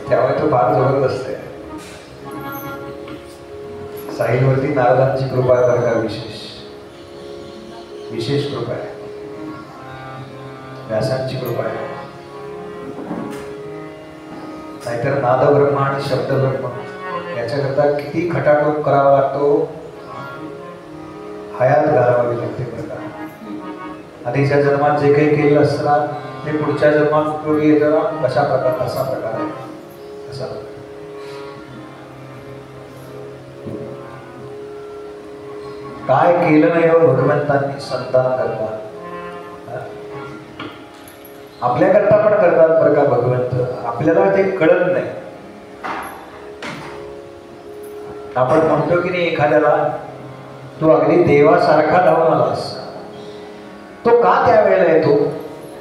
S3: त्यामुळे तो फार जबरदस्त आहे. साहिलवरती नारदांची कृपा आहे बरं का. विशेष कृपा आहे. व्यासांची कृपा आहे. नाहीतर नाद ब्रह्म आणि शब्द ब्रह्म याच्याकरता किती खटाटोप करावा लागतो, हयात घालावी लागते बरं का. आधीच्या जन्मात जे काही केलं असतं ते पुढच्या जन्मात उपयोगी येतं ना. कशा प्रकार असा प्रकार आहे. असा काय केलं नाही हो भगवंतांनी संतान करता. आपल्याकरता पण करतात बरं का भगवंत. आपल्याला ते कळत नाही. आपण म्हणतो की नाही एखाद्याला तू अगदी देवासारखा धावून आलास. तो का त्यावेळेला येतो?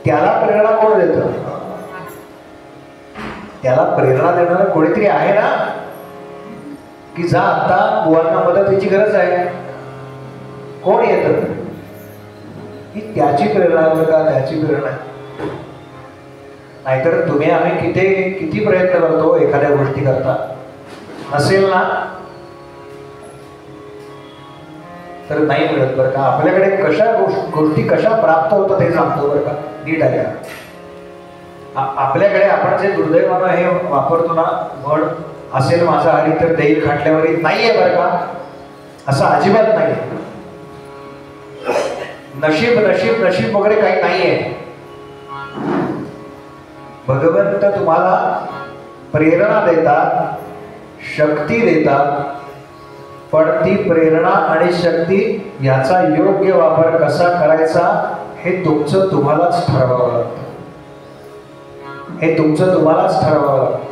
S3: त्याला प्रेरणा कोण देतं? त्याला प्रेरणा देणारं कोणीतरी आहे ना. की जा आता बुवांना मदतीची गरज आहे. कोण येतं? की त्याची प्रेरणा आहे का. त्याची प्रेरणा आहे. नाहीतर तुम्ही आम्ही किती प्रयत्न करतो एखाद्या गोष्टी करता, नसेल ना तर नाही मिळत बरं का. आपल्याकडे कशा गोष्टी कशा प्राप्त होतात हे सांगतो बरं का. नीट आहे. आपल्याकडे आपण जे दुर्दैवानं हे वापरतो ना म्हण, असेल माझा हरी तर देईल खाटल्यावर, नाहीये बरं का. असं अजिबात नाही. नशीब नशीब नशीब वगैरे काही नाहीये. भगवंत तुम्हाला प्रेरणा देतात, शक्ती देतात. पण ती प्रेरणा आणि शक्ती याचा योग्य वापर कसा करायचा हे तुमचं तुम्हालाच ठरवावं लागतं. हे तुमचं तुम्हालाच ठरवावं लागतं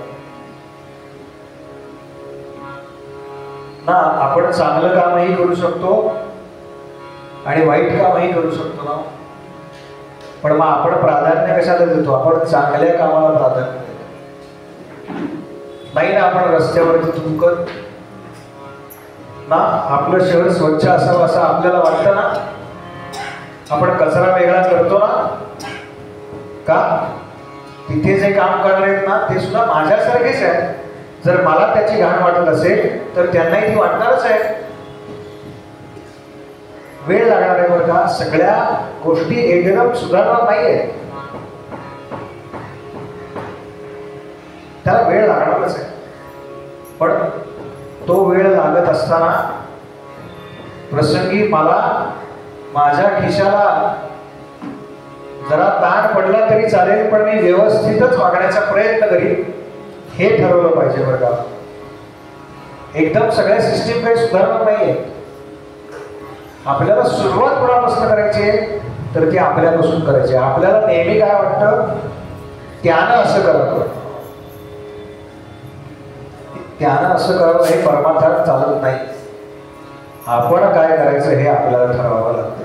S3: ना. आपण चांगलं कामही करू शकतो आणि वाईट कामही करू शकतो ना. पण मग आपण प्राधान्य कशाला देतो? आपण चांगल्या कामाला प्राधान्य देतो. नाही ना आपण रस्त्यावरती थुंकत ना. आपलं शहर स्वच्छ असावं असं आपल्याला वाटतं ना. आपण कचरा वेगळा करतो ना. का? तिथे जे काम करणारे आहेत ना ते सुद्धा माझ्यासारखेच आहे. जर मला त्याची घाण वाटत असेल तर त्यांनाही ती वाटणारच आहे. वेळ लागणार आहे बरं का. सगळ्या गोष्टी एकदम सुधारणार नाहीये. त्याला वेळ लागणारच आहे. पण तो वेळ लागत असताना प्रसंगी मला माझ्या खिशाला जरा ताण पडला तरी चालेल, पण मी व्यवस्थितच वागण्याचा प्रयत्न करीन हे ठरवलं पाहिजे बरं का. एकदम सगळ्या सिस्टीम काही सुधारणार नाहीये. आपल्याला सुरुवात कोणापासून करायची आहे तर ती आपल्यापासून करायची. आपल्याला नेहमी काय वाटतं? त्यानं असं करावं, त्यानं असं करावं हे परमार्थात चालत नाही. आपण काय करायचं हे आपल्याला ठरवावं लागतं.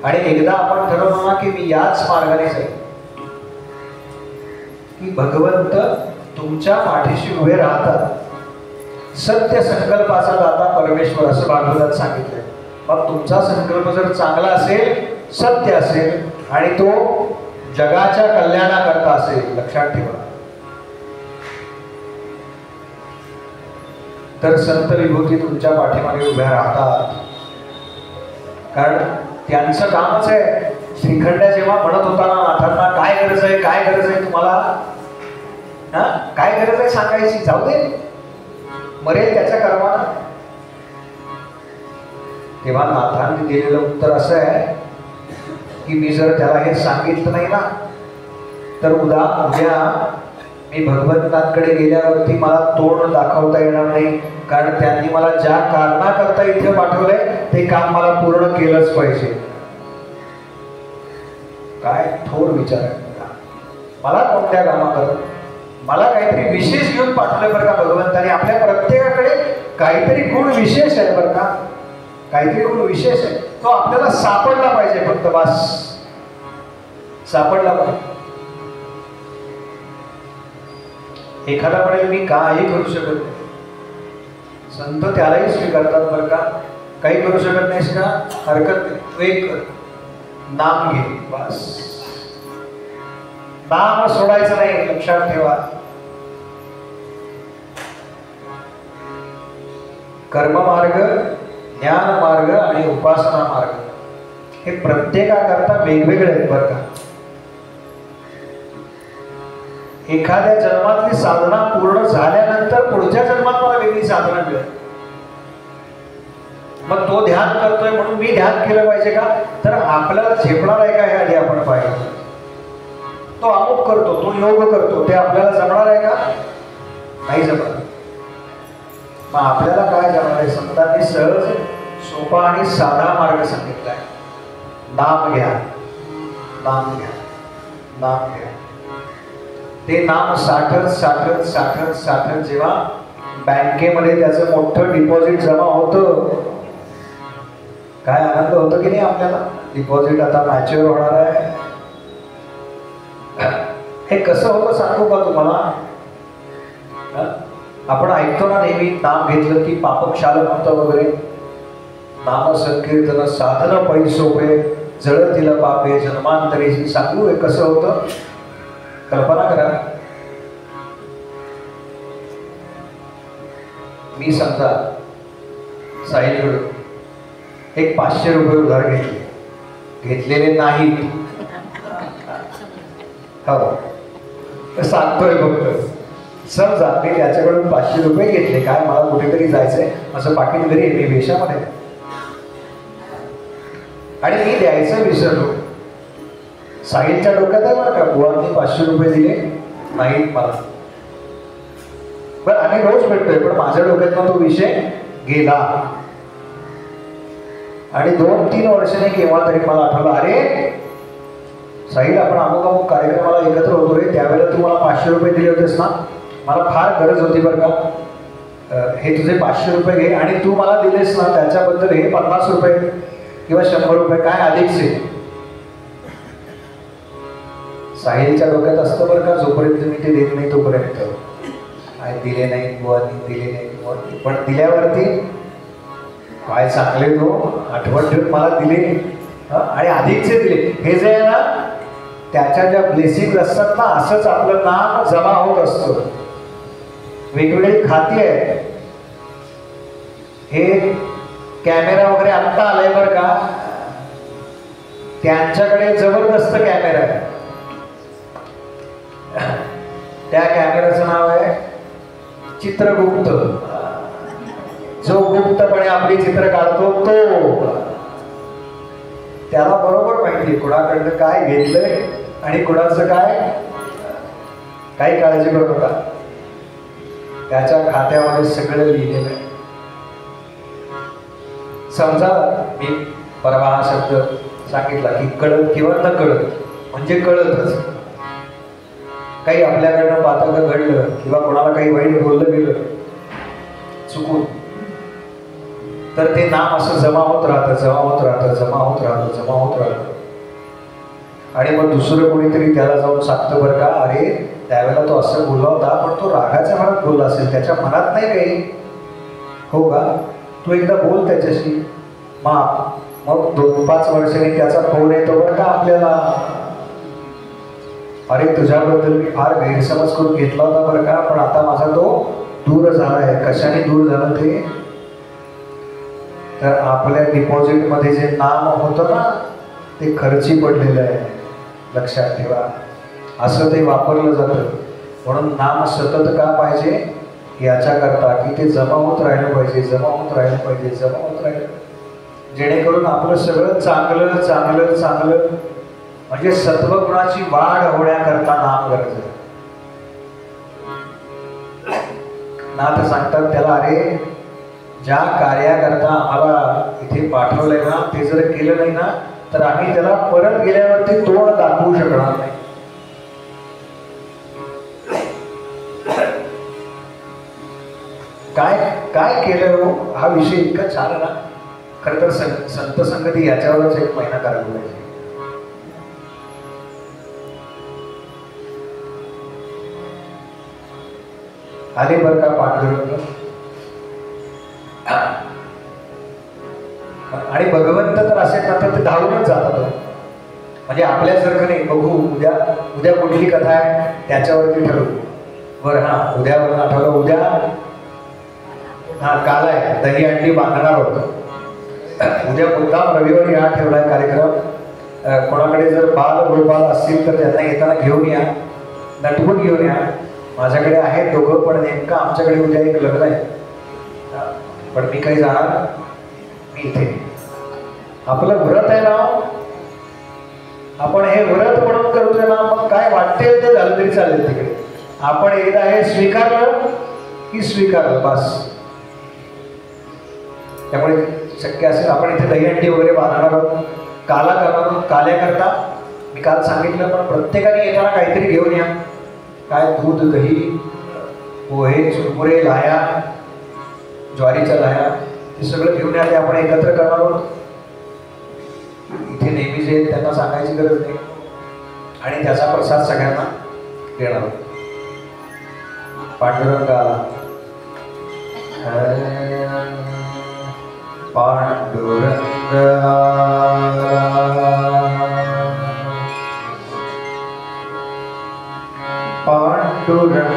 S3: आणि एकदा आपण ठरवलं ना की मी याच मार्गाने जाईल, की भगवंत तुमच्या पाठीशी उभे राहतात. सत्य संकल्पाचा दाता परमेश्वर असं भागवतात सांगितलंय. मग तुमचा संकल्प जर चांगला असेल, सत्य असेल आणि तो जगाच्या कल्याणाकरता असेल, लक्षात ठेवा, तर संत विभूती तुमच्या पाठीमागे उभ्या राहतात. कारण त्यांचं कामच आहे. श्रीखंड्या जेव्हा म्हणत होता ना नाथांना, काय गरज आहे, काय गरज आहे तुम्हाला, काय गरज आहे सांगायची, जाऊ दे मरेल त्याच्या कर्मानं. तेव्हा नाथांनी दिलेलं उत्तर असं आहे की मी जर त्याला हे सांगितलं नाही ना तर उद्या मी भगवंतांकडे गेल्यावरती मला तोंड दाखवता येणार नाही. कारण त्यांनी मला ज्या कारणाकरता इथे पाठवलंय ते काम मला पूर्ण केलंच पाहिजे. काय थोर विचार आहे. मला कोणत्या कामाकर मला काहीतरी विशेष घेऊन पाठवले बरं का भगवंताने. आपल्या प्रत्येकाकडे काहीतरी गुण विशेष आहे बरं का, काहीतरी गुण विशेष आहे. तो आपल्याला सापडला पाहिजे, फक्त बस सापडला पाहिजे. एखादा म्हणेल मी काही करू शकत नाही, संत त्यालाही स्वीकारतात बरं का. काही करू शकत नाहीस का, हरकत नाही, तू एक कर, नाम घे बस. नाम सोडायचं नाही, लक्षात ठेवा. कर्म मार्ग, ज्ञान मार्ग आणि उपासना मार्ग हे प्रत्येकाकरता वेगवेगळे आहेत बरं का. एखाद्या जन्मातली साधना पूर्ण झाल्यानंतर पुढच्या जन्मात मला वेगळी साधना मिळेल. मग तो ध्यान करतोय म्हणून मी ध्यान केलं पाहिजे का, तर आपल्याला झेपणार आहे का हे आधी आपण पाहिजे. तो अमुक करतो, तो योग करतो, ते आपल्याला जमणार आहे का, नाही जमणार. मग आपल्याला काय जमणार आहे, संतांनी सहज सोपा आणि साधा मार्ग सांगितलाय. नाम घ्या, नाम घ्या, नाम घ्या. ते नाम साठत साठत साठत साठत जेव्हा बँकेमध्ये त्याचं मोठं डिपॉझिट जमा होतं, काय आनंद होतो की नाही आपल्याला. डिपॉझिट आता मॅच्युअर होणार आहे. हे कसं होतं सांगू का तुम्हाला. आपण ऐकतो ना नेहमी, नाम घेतलं की पापक्षालन होतं वगैरे. नाम संकीर्तन साधन पै सोपे, जळतील पापे जन्मांतरीची. सांगू हे कसं होतं, कल्पना करा. मी समजा साहिलकडून एक 500 रुपये उधार घेतलेले नाहीत. हो सांगतोय फक्त. समजा मी त्याच्याकडून 500 रुपये घेतले, काय मला कुठेतरी जायचंय, असं पाकिट घरी मी वेशामध्ये, आणि मी द्यायचं विसरलो. साहिलच्या डोक्यात आहे बरं का, बुवांनी 500 रुपये दिले नाहीत मला. बरं आम्ही रोज भेटतोय, पण माझ्या डोक्यातनं तो विषय गेला. आणि 2-3 वर्षांनी केव्हा तरी मला आठवलं, अरे साहिल आपण अमुक अमुक कार्यक्रमाला एकत्र होतो रे, त्यावेळेला तू मला 500 रुपये दिले होतेस ना, मला फार गरज होती बरं का. हे तुझे 500 रुपये घे, आणि तू मला दिलेस ना त्याच्याबद्दल हे 50 रुपये किंवा 100 रुपये काय अधिकचे. साहिलच्या डोक्यात असतं बरं का, जोपर्यंत मी ते देत नाही तोपर्यंत. काय दिले नाही बुवांनी, दिले नाही बुवांनी. पण दिल्यावरती काय चांगले तो आठवण ठेवून मला दिले आणि अधिकचे दिले. हे जे आहे ना, त्याच्या ज्या ब्लेसिंग असतात ना, असंच आपलं नाम जमा होत असतं. वेगवेगळी खाती आहेत. हे कॅमेरा वगैरे आत्ता आलाय बरं का, त्यांच्याकडे जबरदस्त कॅमेरा आहे. त्या कॅमेऱ्याचं नाव आहे चित्रगुप्त. जो गुप्तपणे आपली चित्र काढतो तो, त्याला बरोबर माहिती कुणाकडनं काय घेतलंय आणि कुणाचं काय. काही काळजी करू नका, त्याच्या खात्यामध्ये सगळं लिहिलेलं आहे. समजा मी परवा हा शब्द सांगितला की कळत किंवा न कळत, म्हणजे कळतच. काही आपल्याकडनं पातळ घडलं किंवा कोणाला काही वाईट बोललं गेलं चुकून, तर ते नाम असं जमा होत राहतं, जमा होत राहतं, जमा होत राहतं, जमा होत राहतं. आणि मग दुसरं कोणीतरी त्याला जाऊन सांगतं बरं का, अरे त्यावेळेला तो असं बोलला होता, पण तो रागाच्या मनात बोलला असेल, त्याच्या मनात नाही काही. हो का, तू एकदा बोल त्याच्याशी. मग 2-5 वर्षांनी त्याचा फोन येतो बरं का आपल्याला, अरे तुझ्याबद्दल मी फार गैरसमज करून घेतला होता बरं का, पण आता माझा तो दूर झाला आहे. कशाने दूर झालं ते, तर आपल्या डिपॉझिटमध्ये जे नाम होतं ना, ते खर्ची पडलेलं आहे. लक्षात ठेवा, असं ते वापरलं जातं. म्हणून नाम सतत का पाहिजे, याच्याकरता की ते जमा होत राहिलं पाहिजे, जमा होत राहिलं पाहिजे, जमा होत राहिलं, जेणेकरून आपलं सगळं चांगलं चांगलं चांगलं, म्हणजे सत्वगुणाची वाढ होण्याकरता नाम गरज आहे. नाथ सांगतात त्याला, अरे ज्या कार्याकरता आम्हाला इथे पाठवलंय ना, ते जर केलं नाही ना, तर आम्ही त्याला परत गेल्यावरती तोड दाखवू शकणार नाही. काय काय केलं हो, हा विषय इतका छान आहे ना. खरं तर संत संगती याच्यावरच एक महिना करायला पाहिजे. आले बरं का पांडुरंग, आणि भगवंत तर असे ना तर ते धावूनच जातात. म्हणजे आपल्यासारखं नाही, बघू उद्या उद्या कुठली कथा आहे त्याच्यावरती ठरवू. बरं हा उद्यावर आठवलं, उद्या हा काल आहे दही अंडी बांधणार होतं. उद्या मुद्दाम रविवारी हा ठेवलाय कार्यक्रम. कोणाकडे जर बाल गोपाल असतील तर त्यांना येताना घेऊन या, नटवून घेऊन या. माझ्याकडे आहेत दोघं, पण नेमकं आमच्याकडे उद्या एक लग्न आहे. पण मी काही जाणार, मी इथे. आपलं व्रत आहे ना, आपण हे व्रत म्हणून करतोय ना, मग काय वाटते ते झालं तरी चालेल तिकडे. आपण एकदा हे स्वीकारलं की स्वीकारलं बस. त्यामुळे शक्य असेल आपण इथे दहीहंडी वगैरे बांधणार आहोत, काला करणार आहोत. काल्याकरता मी काल सांगितलं, पण प्रत्येकाने येताना काहीतरी घेऊन या. काय दूध, दही, पोहे, चुरमुरे, लाया, ज्वारीच्या लाया, हे सगळं घेऊन या. ते आपण एकत्र करणार आहोत. इथे नेहमी जे त्यांना सांगायची गरज नाही, आणि त्याचा प्रसाद सगळ्यांना देणार आहोत. पांडुरंगाला पांडुरंग पांडुरंग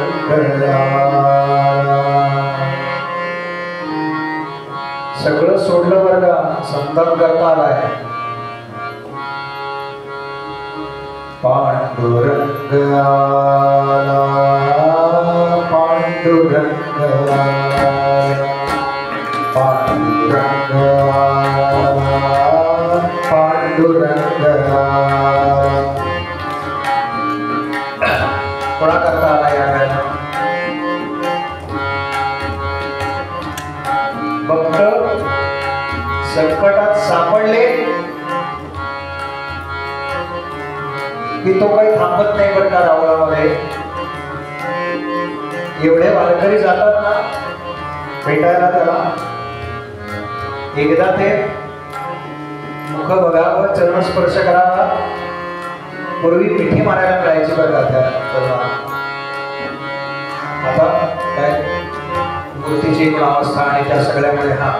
S3: सगळं सोडलं बरं का, संतान करता आलाय. पांडुरंग पांडुरंग पांडुरंग पांडुरंग. कोणा करता आला या गायला? भक्त संकटात सापडले की तो काही थांबत नाही बरं का रावणामध्ये. एवढे वारकरी जातात ना भेटायला त्याला, एकदा ते मुख बघावं, चरणस्पर्श करावा. पूर्वी मिठी मारायला मिळायची बरं का त्या चरणाला. आता काय मूर्तीची अवस्था आणि त्या सगळ्यामुळे हा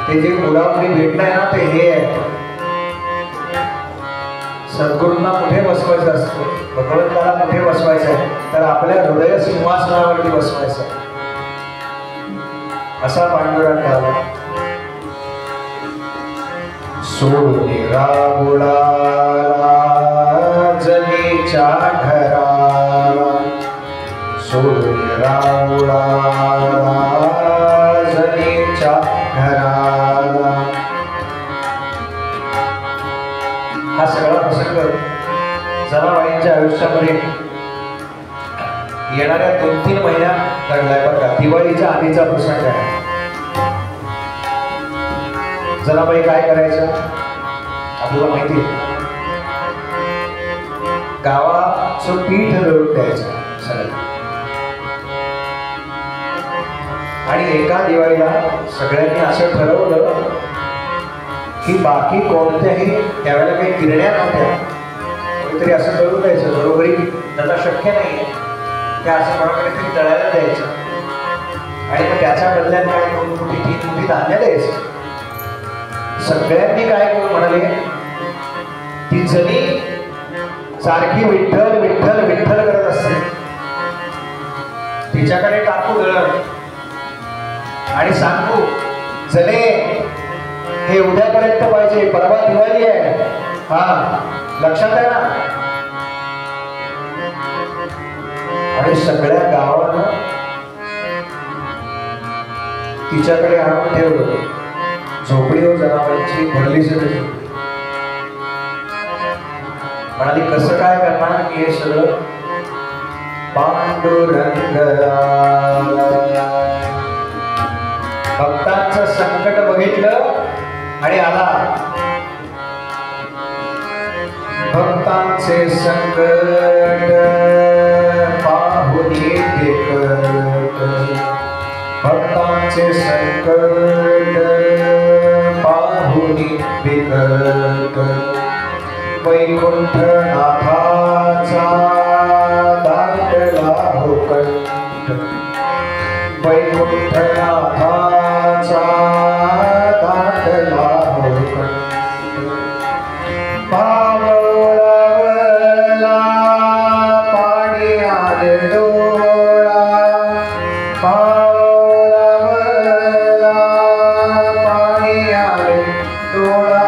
S3: ते जे मुलामुली भेटलंय ना, ते हे आहे. सद्गुरूंना कुठे बसवायचं असतं, भगवंताला कुठे बसवायचं आहे, तर आपल्या हृदय सिंहासनावरती बसवायचं. असा पांडुरंग आला. सोडून राहुळा जनीच्या घराला, सोडून राहुळा जनीच्या घराला. हा सगळा प्रसंग जनाबाईंच्या आयुष्यामध्ये येणाऱ्या 2-3 महिन्यात घडलाय बरं का. दिवाळीच्या आधीचा प्रसंग आहे. जनाबाई काय करायचं आपल्याला माहिती आहे. गावाचं पीठ दळून द्यायचं सगळं, आणि एका दिवाळीला सगळ्यांनी असं ठरवलं की बाकी कोणत्याही त्यावेळेला काही गिरण्या नव्हत्या, कोणीतरी असं दळून द्यायचं. बरोबरी त्याला शक्य नाही, त्या असं कोणाकडे तरी दळायला द्यायचं, आणि मग त्याच्या बदल्यात काय 2 मुठी 3 मुठी धान्य द्यायचं. सगळ्यांनी काय म्हणाले, ती जणी सारखी विठ्ठल विठ्ठल विठ्ठल करत असते, तिच्याकडे टाकू दळण आणि सांगू जले हे उद्यापर्यंत पाहिजे, परवा दिवाळी आहे, हा लक्षात आहे ना. आणि सगळ्या गावानं तिच्याकडे आणून ठेवलं. झोपडीवर जनावरांची भरली सगळी. म्हणाली कसं काय करणार की हे सगळं. पांडुरंग भक्तांचं संकट बघितलं आणि आला. भक्तांचे संकट पाहुनी देखत, भक्तांचे संकट पाहुनी देखत, वैकुंठ नाथाचा दाटला हो कंठ, वैकुंठ नाथाचा दाटला हो कंठ, पावळवला पाणी आले डोळा, पावळवला पाणी आले डोळा,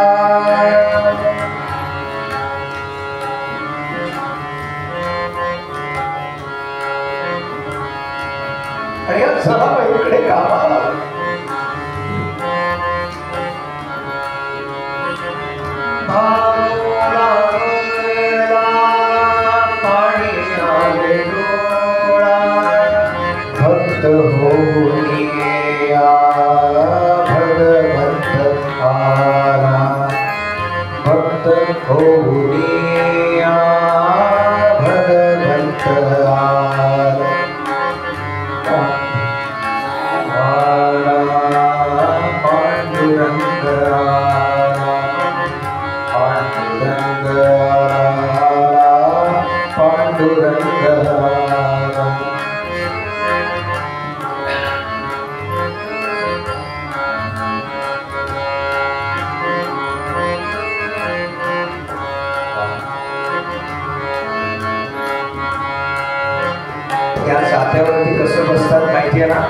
S3: आणि या सभाबाईकडे कामाला पावळवला पाणी आले डोळा, भक्त होऊनी या भगवंत आला, भक्त होऊनी या भगवंत आला, पांडुरंग आला, पांडुरंग आला, पांडुरंग आला. त्या साथ्यावरती कसं बसतात माहितीये ना,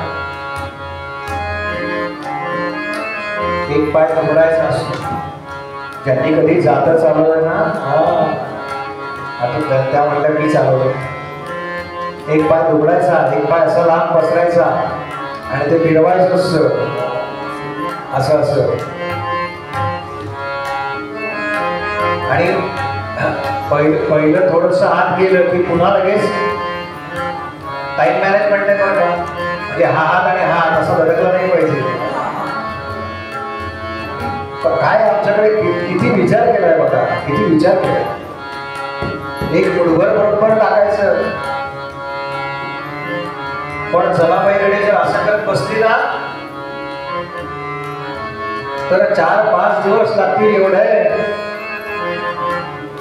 S3: एक पाय उघडायचा असतो. ज्यांनी कधी जाता चालवलं ना, आता त्या म्हटलं मी चालवलं, एक पाय उघडायचा, एक पाय असा लांब पसरायचा आणि ते फिरवायचं असतं असं असं. आणि पहिलं थोडंसं आत गेलं की पुन्हा लगेच टाइम मॅनेजमेंट आहे बरं का, म्हणजे हा हात आणि हा हात असा बदलला नाही पाहिजे. काय आमच्याकडे किती विचार केलाय बघा, किती विचार केलाय. एक मुठभर बरोबर टाकायचं, पण जनाबाईकडे जर असं करत बसली ना तर 4-5 दिवस लागतील एवढं आहे.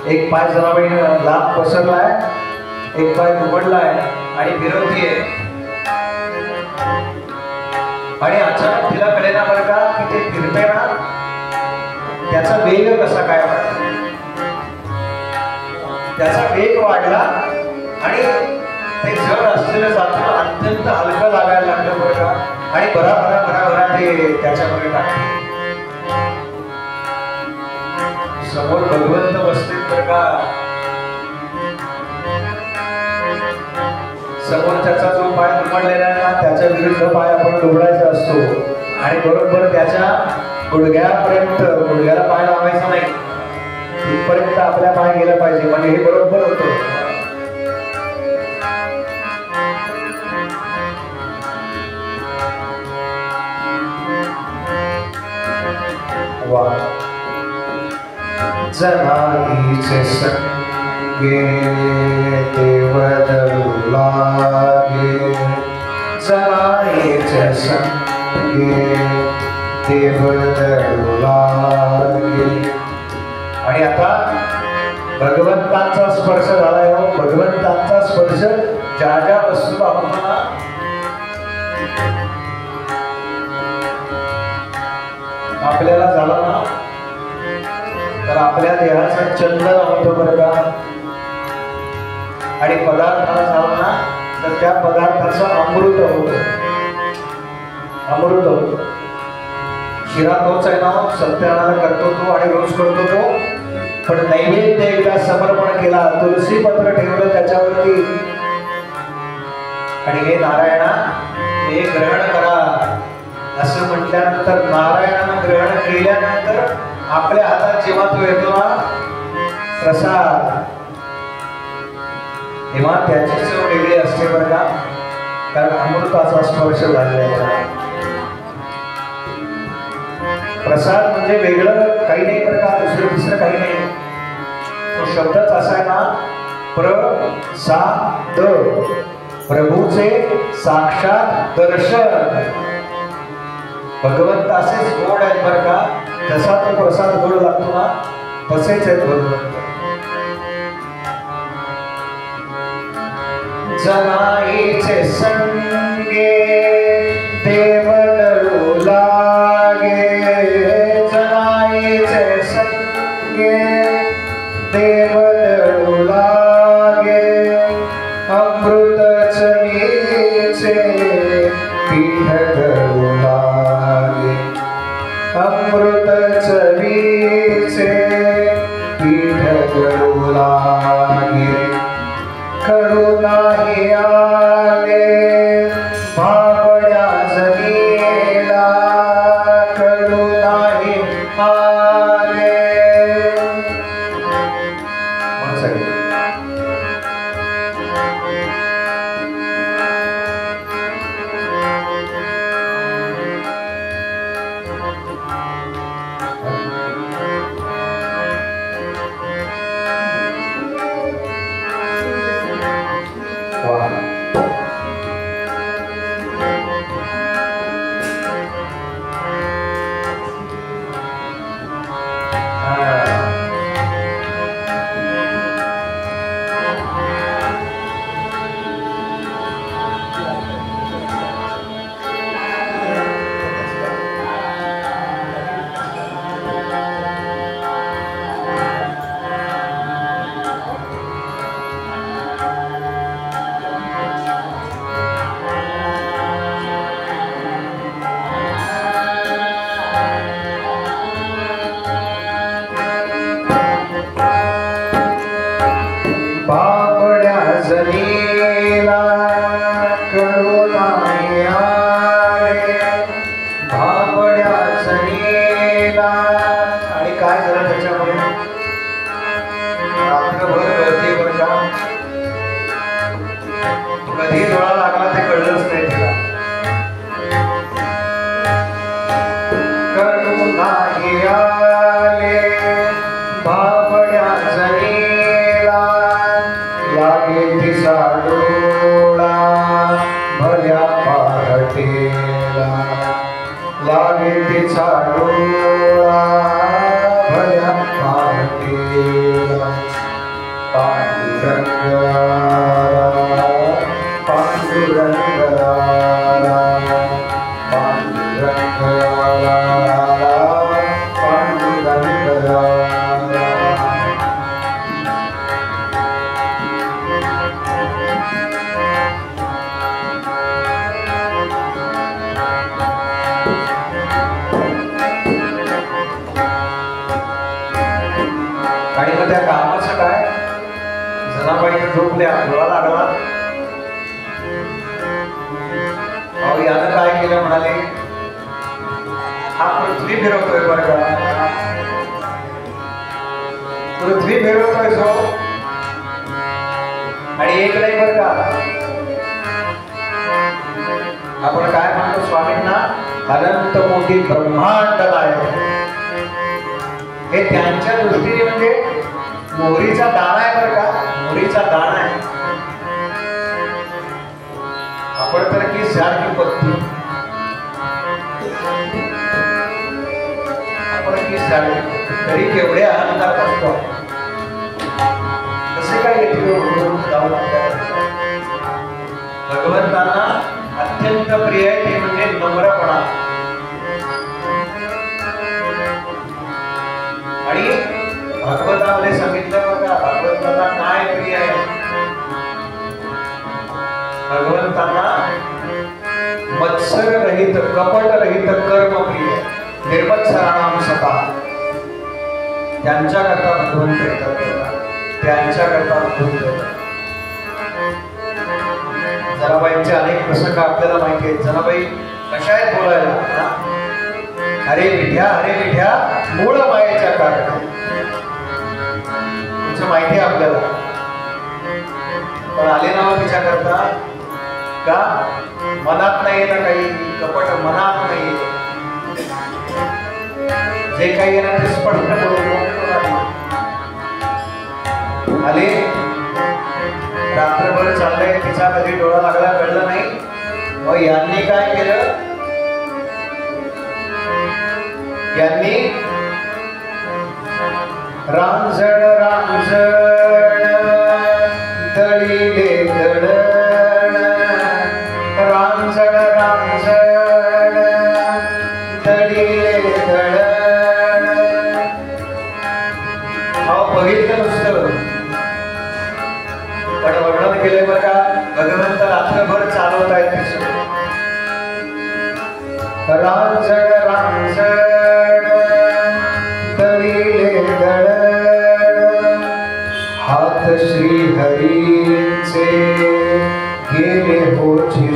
S3: एक पाय जनाबाईने लांब पसरलाय, एक पाय उघडलाय आणि फिरवतीये, आणि अचानक तिला कळेना बरं का की ते फिरते ना त्याचा वेग कसा काय वाढला, त्याचा वेग वाढला आणि ते जड असलेलं जातं अत्यंत हलकं लागायला लागलं बरं का, आणि भरा ते त्याच्यामध्ये टाकते. समोर भगवंत बसतील बरं का, समोर त्याचा जो पाय दुमडलेला आहे ना त्याच्या विरुद्ध पाय आपण उघडायचा असतो आणि बरोबर त्याच्या गुडघ्यापर्यंत, गुडघ्याला पाय लावायचा नाही, तिथपर्यंत आपल्या पाय गेला पाहिजे, म्हणजे हे बरोबर होतं. वा जनाईचे संगे देवदरू लागे, जनाईचे संगे देवदरू लागे. आणि आता भगवंतांचा स्पर्श झालाय हो, भगवंतांचा स्पर्श ज्या ज्या वस्तू आपल्याला झाला ना तर आपल्या देहाचा चंदन होतो बरं का, आणि पदार्थाला झाला ना तर त्या पदार्थाचं अमृत होतं, अमृत होतं. शिरा तोच आहे ना, सत्यनारायण करतो तो आणि रोज करतो तो, पण नैवेद्य एकदा समर्पण केला, तुलसी पत्र ठेवलं त्याच्यावरती आणि हे नारायणा हे ग्रहण करा असं म्हटल्यानंतर, नारायणानं ग्रहण केल्यानंतर आपल्या हातात जेव्हा तो येतो ना प्रसाद, तेव्हा त्याची चव वेगळी असते बरं का, कारण अमृताचा स्पर्श झालेला आहे. प्रसाद म्हणजे वेगळं काही नाही बरं का, दुसरं काही नाही. तो शब्दच असा आहे ना, प्रसाद, प्रभूचे साक्षात दर्शन. भगवंत असेच गोड आहेत बरं का. जसा तो प्रसाद गोड लागतो ना, तसेच आहेत भगवंत. जनाईचे संगे देव नरू लागे, जनाईचे संगे देव नरू लागे. अमृत चवीचे पीठ करू लागे, अमृत चवीचे पीठ करू लागे. कडू नाही आले भाबड्या जनीला, कडू नाही आले. जनीला कडू नाही आले भाबड्या जनीला. आणि काय झालं त्याच्यामुळे? रात्रभर गर्दी बरं का. कधी डोळा लागला ते कळलंच नाही तिला. कडू नाही आले भाबड्या जनीला, लागे तिचा डोळा भल्या पहाटेला, लागे तिचा डोळा भल्या पहाटेला. पांडुरंगा पांडुरंगा पांडुरंगा पांडुरंगा. आणि मग त्या कामाचं काय? जनाबाई झोपल्या, डोळा लागला. अहो यानं काय केलं म्हणाले, हा पृथ्वी फिरवतोय बरं का, पृथ्वी फिरवतोय जो. आणि एक नाही बरं का, आपण काय म्हणतो स्वामींना, अनंत मोठी ब्रह्मांड आहे. हे त्यांच्या दृष्टीने म्हणजे मोहरीचा दाणा आहे बरं का, मोहरीचा दाणा आहे. आपण तर की सारखी पत्ती, आपण की सारखी, तरी केवढे आनंदात असतो. कसे काय येते भगवंतांना अत्यंत प्रिय आहे ते म्हणजे नम्रपणा. आणि भागवतामध्ये सांगितलं बघा, भगवंतांना काय प्रिय आहे. भगवंतांना मत्सर रहित कपट रहित कर्म प्रिय, निर्मत्सराणाम सता. त्यांच्याकरता भगवंत येतात, त्यांच्याकरता भगवंत येतात. जनाबाईंचे अनेक प्रसंग आपल्याला माहिती आहेत. जनाबाई कशा आहेत बोलायला, हरे विठ्या मूळ मायेच्या कारण. तुमचं माहिती आहे आपल्याला. पण आले नाव तिच्या करता का, मनात नाही ना काही कपट, मनात नाही. जे काही येणार ते स्पष्ट बोलून आले, रात्रभर चाललंय, तिचा कधी डोळा लागला कळलं नाही. मग यांनी काय केलं, यांनी रांजण रांजण दळीले दळण, रांजण रांजण दळीले दळण. बघितलं नुसतं, पण वर्णन केलंय बरं का, भगवंत रात्रभर चालवत आहेत ते सगळं. रांजण रांजण दळीले दळण, हात श्री हरीचे गेले होचे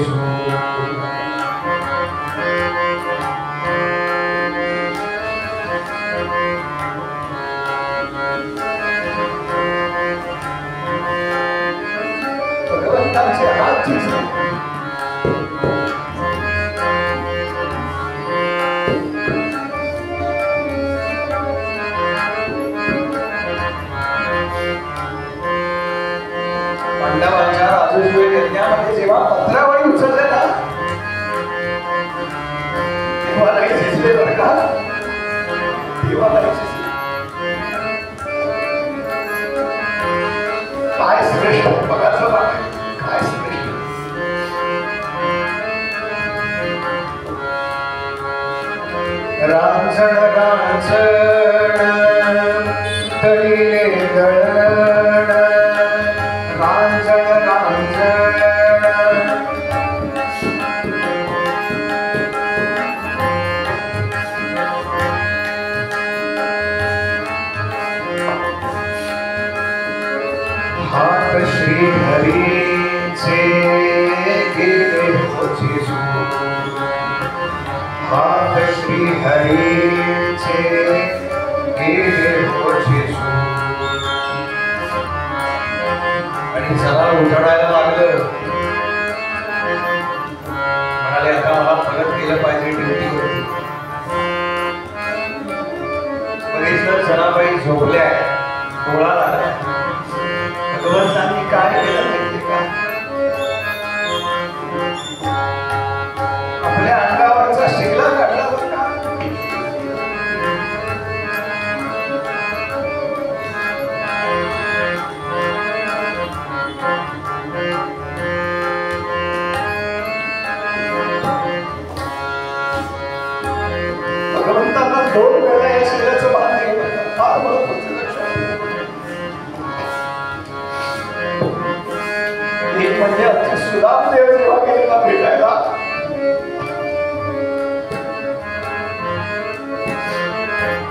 S3: भगवंतांचे हात पांडवांच्या राजसूय यज्ञामध्ये जेव्हा पत्रावळी उचलले ना, तेव्हा नाही शिजले बरं का, तेव्हा नाही शिजले. काय श्रेष्ठ बघायचं बघा, काय श्रेष्ठ. रांजण रांजण दळीले दळण, रांजण रांजण हात श्री हरीचे गेले होचे हात श्री हरीचे गेले होचे. आणि जरा उजडायला लागलं, म्हणाले आता मला परत गेलं पाहिजे ड्युटीवरती. बघितलं जनाबाई झोपल्या, डोळा लागला. भगवंतांनी काय केलं माहिती का, आपल्या अंगावरचा शिगला काढला बरं का. भगवंतांना 2 वेळा या शिगल्याचं भान नाही, फार महत्वाचं लक्षात. एक म्हणजे आमचे सुदामदेव जेव्हा गेलेला भेटायला,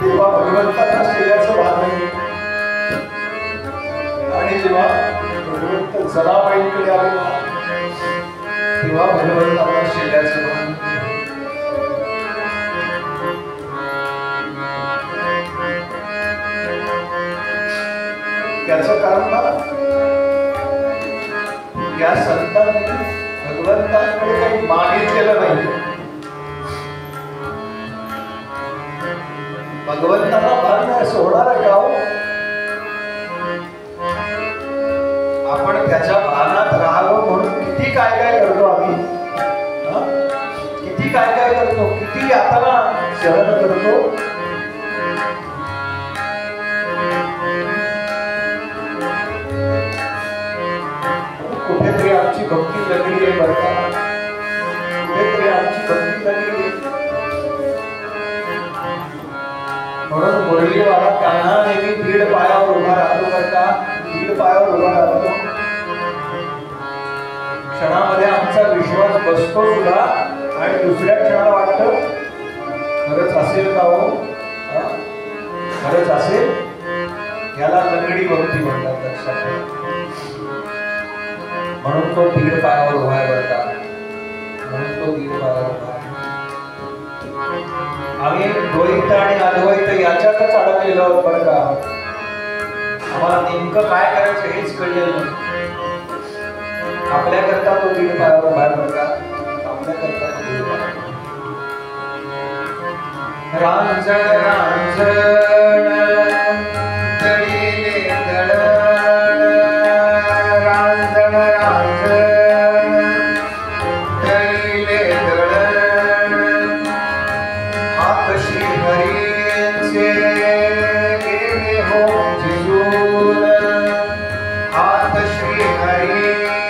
S3: तेव्हा भगवंतांना शिल्याचं भान नाही. आणि जेव्हा भगवंत जनाबाईंकडे आले ना, तेव्हा भगवंतांना शिल्याचं भान. त्याचं कारण ना, या संतांनी भगवंतांकडे काही मागितलेलं नाही. भगवंतांना भान नाही असं होणार आहे का? आपण त्याच्या भानात राहावं म्हणून किती काय काय करतो आम्ही, किती काय काय करतो, किती यातना सहन करतो. कुठेतरी आमची भक्ती लगडी आहे बरं का, कुठेतरी आमची भक्ती लगडी आहे. म्हणून मुरलीवाला कान्हा नेहमी 1.5 पायावर उभा राहतो बरं का, 1.5 पायावर उभा राहतो. क्षणामध्ये आमचा विश्वास बसतो सुद्धा, आणि दुसऱ्या क्षणाला वाटतं खरंच असेल का हो, खरंच असेल. याला लगडी भक्ती म्हणतात, लक्षात ठेवा. म्हणून तो 1.5 पायावर उभा आहे बरं का, म्हणून तो 1.5 पायावर उभा आहे. आम्ही द्वैत आणि अद्वैत याच्यातच अडकलेलो आहोत बरं का. आम्हाला नेमकं काय करायचं हेच कळलेलं नाही. आपल्याकरता तो 1.5 पायावर उभा आहे बरं का, आपल्याकरता तो 1.5 पायावर. रांजण रांजण दळीले दळण,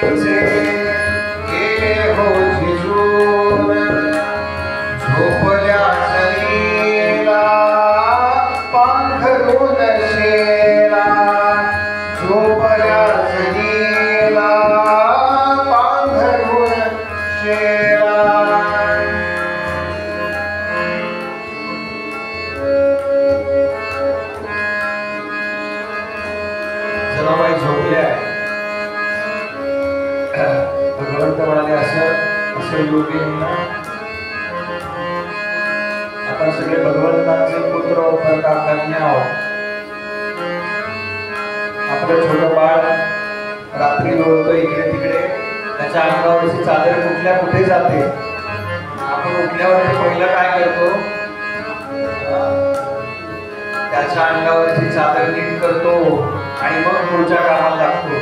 S3: पाणीचे गेले हो झिजून झोपल्या सरीला पांघरून शेला झोपल्या सरीला पांघरून शेला जनाबाई झोपल्या भगवंत म्हणाले असं योगींना आपण सगळे भगवंतांचे पुत्र का कन्या आहोत. आपलं छोटं बाळ रात्री लोळतं इकडे तिकडे, त्याच्या अंगावरची चादर कुठल्या कुठे जाते. आपण उठल्यावरती पहिलं काय करतो, त्याच्या अंगावरची चादर नीट करतो आणि मग पुढच्या कामाला लागतो.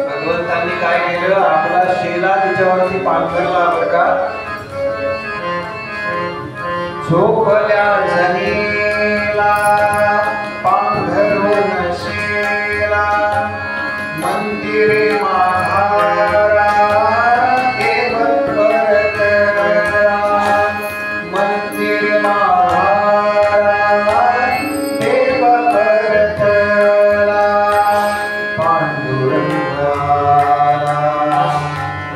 S3: भगवंतांनी काय केलं, आपला शेला तिच्यावरती पांघरला बरं का. झोपल्या जनीला पांघरून शेला मंदिरे माधारा देव परतला मंदिर माधारा देव परतला पांडुरंगाला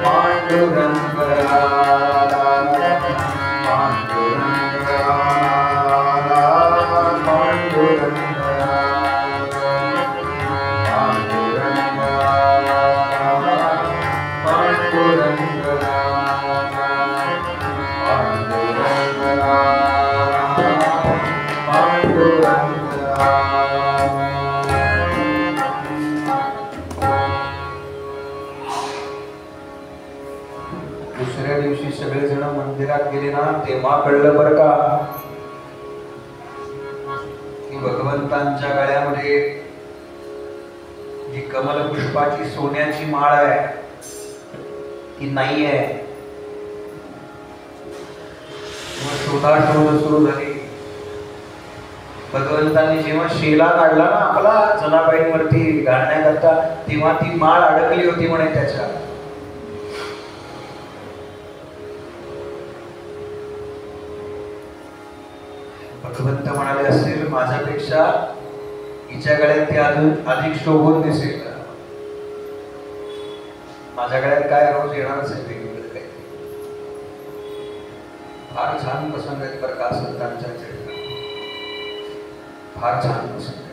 S3: पांडुरंगाला दुसऱ्या दिवशी सगळेजण मंदिरात गेले ना, तेव्हा कळलं बरं का की भगवंतांच्या गळ्यामध्ये जी कमल पुष्पाची सोन्याची माळ आहे ती नाही आहे. शोधाशोध सुरू झाली. भगवंतांनी जेव्हा शेला काढला ना आपला जनाबाईंवरती घालण्याकरता, तेव्हा ती माळ अडकली होती म्हणे त्याच्या. भगवंत म्हणाले असेल माझ्यापेक्षा हिच्या गळ्यात ते अजून अधिक शोभून दिसेल. माझ्या गळ्यात काय रोज येणारच आहे वेगवेगळं काही. फार छान प्रसंग आहेत बरं का संतांच्या चरित्रात, फार छान प्रसंग आहे.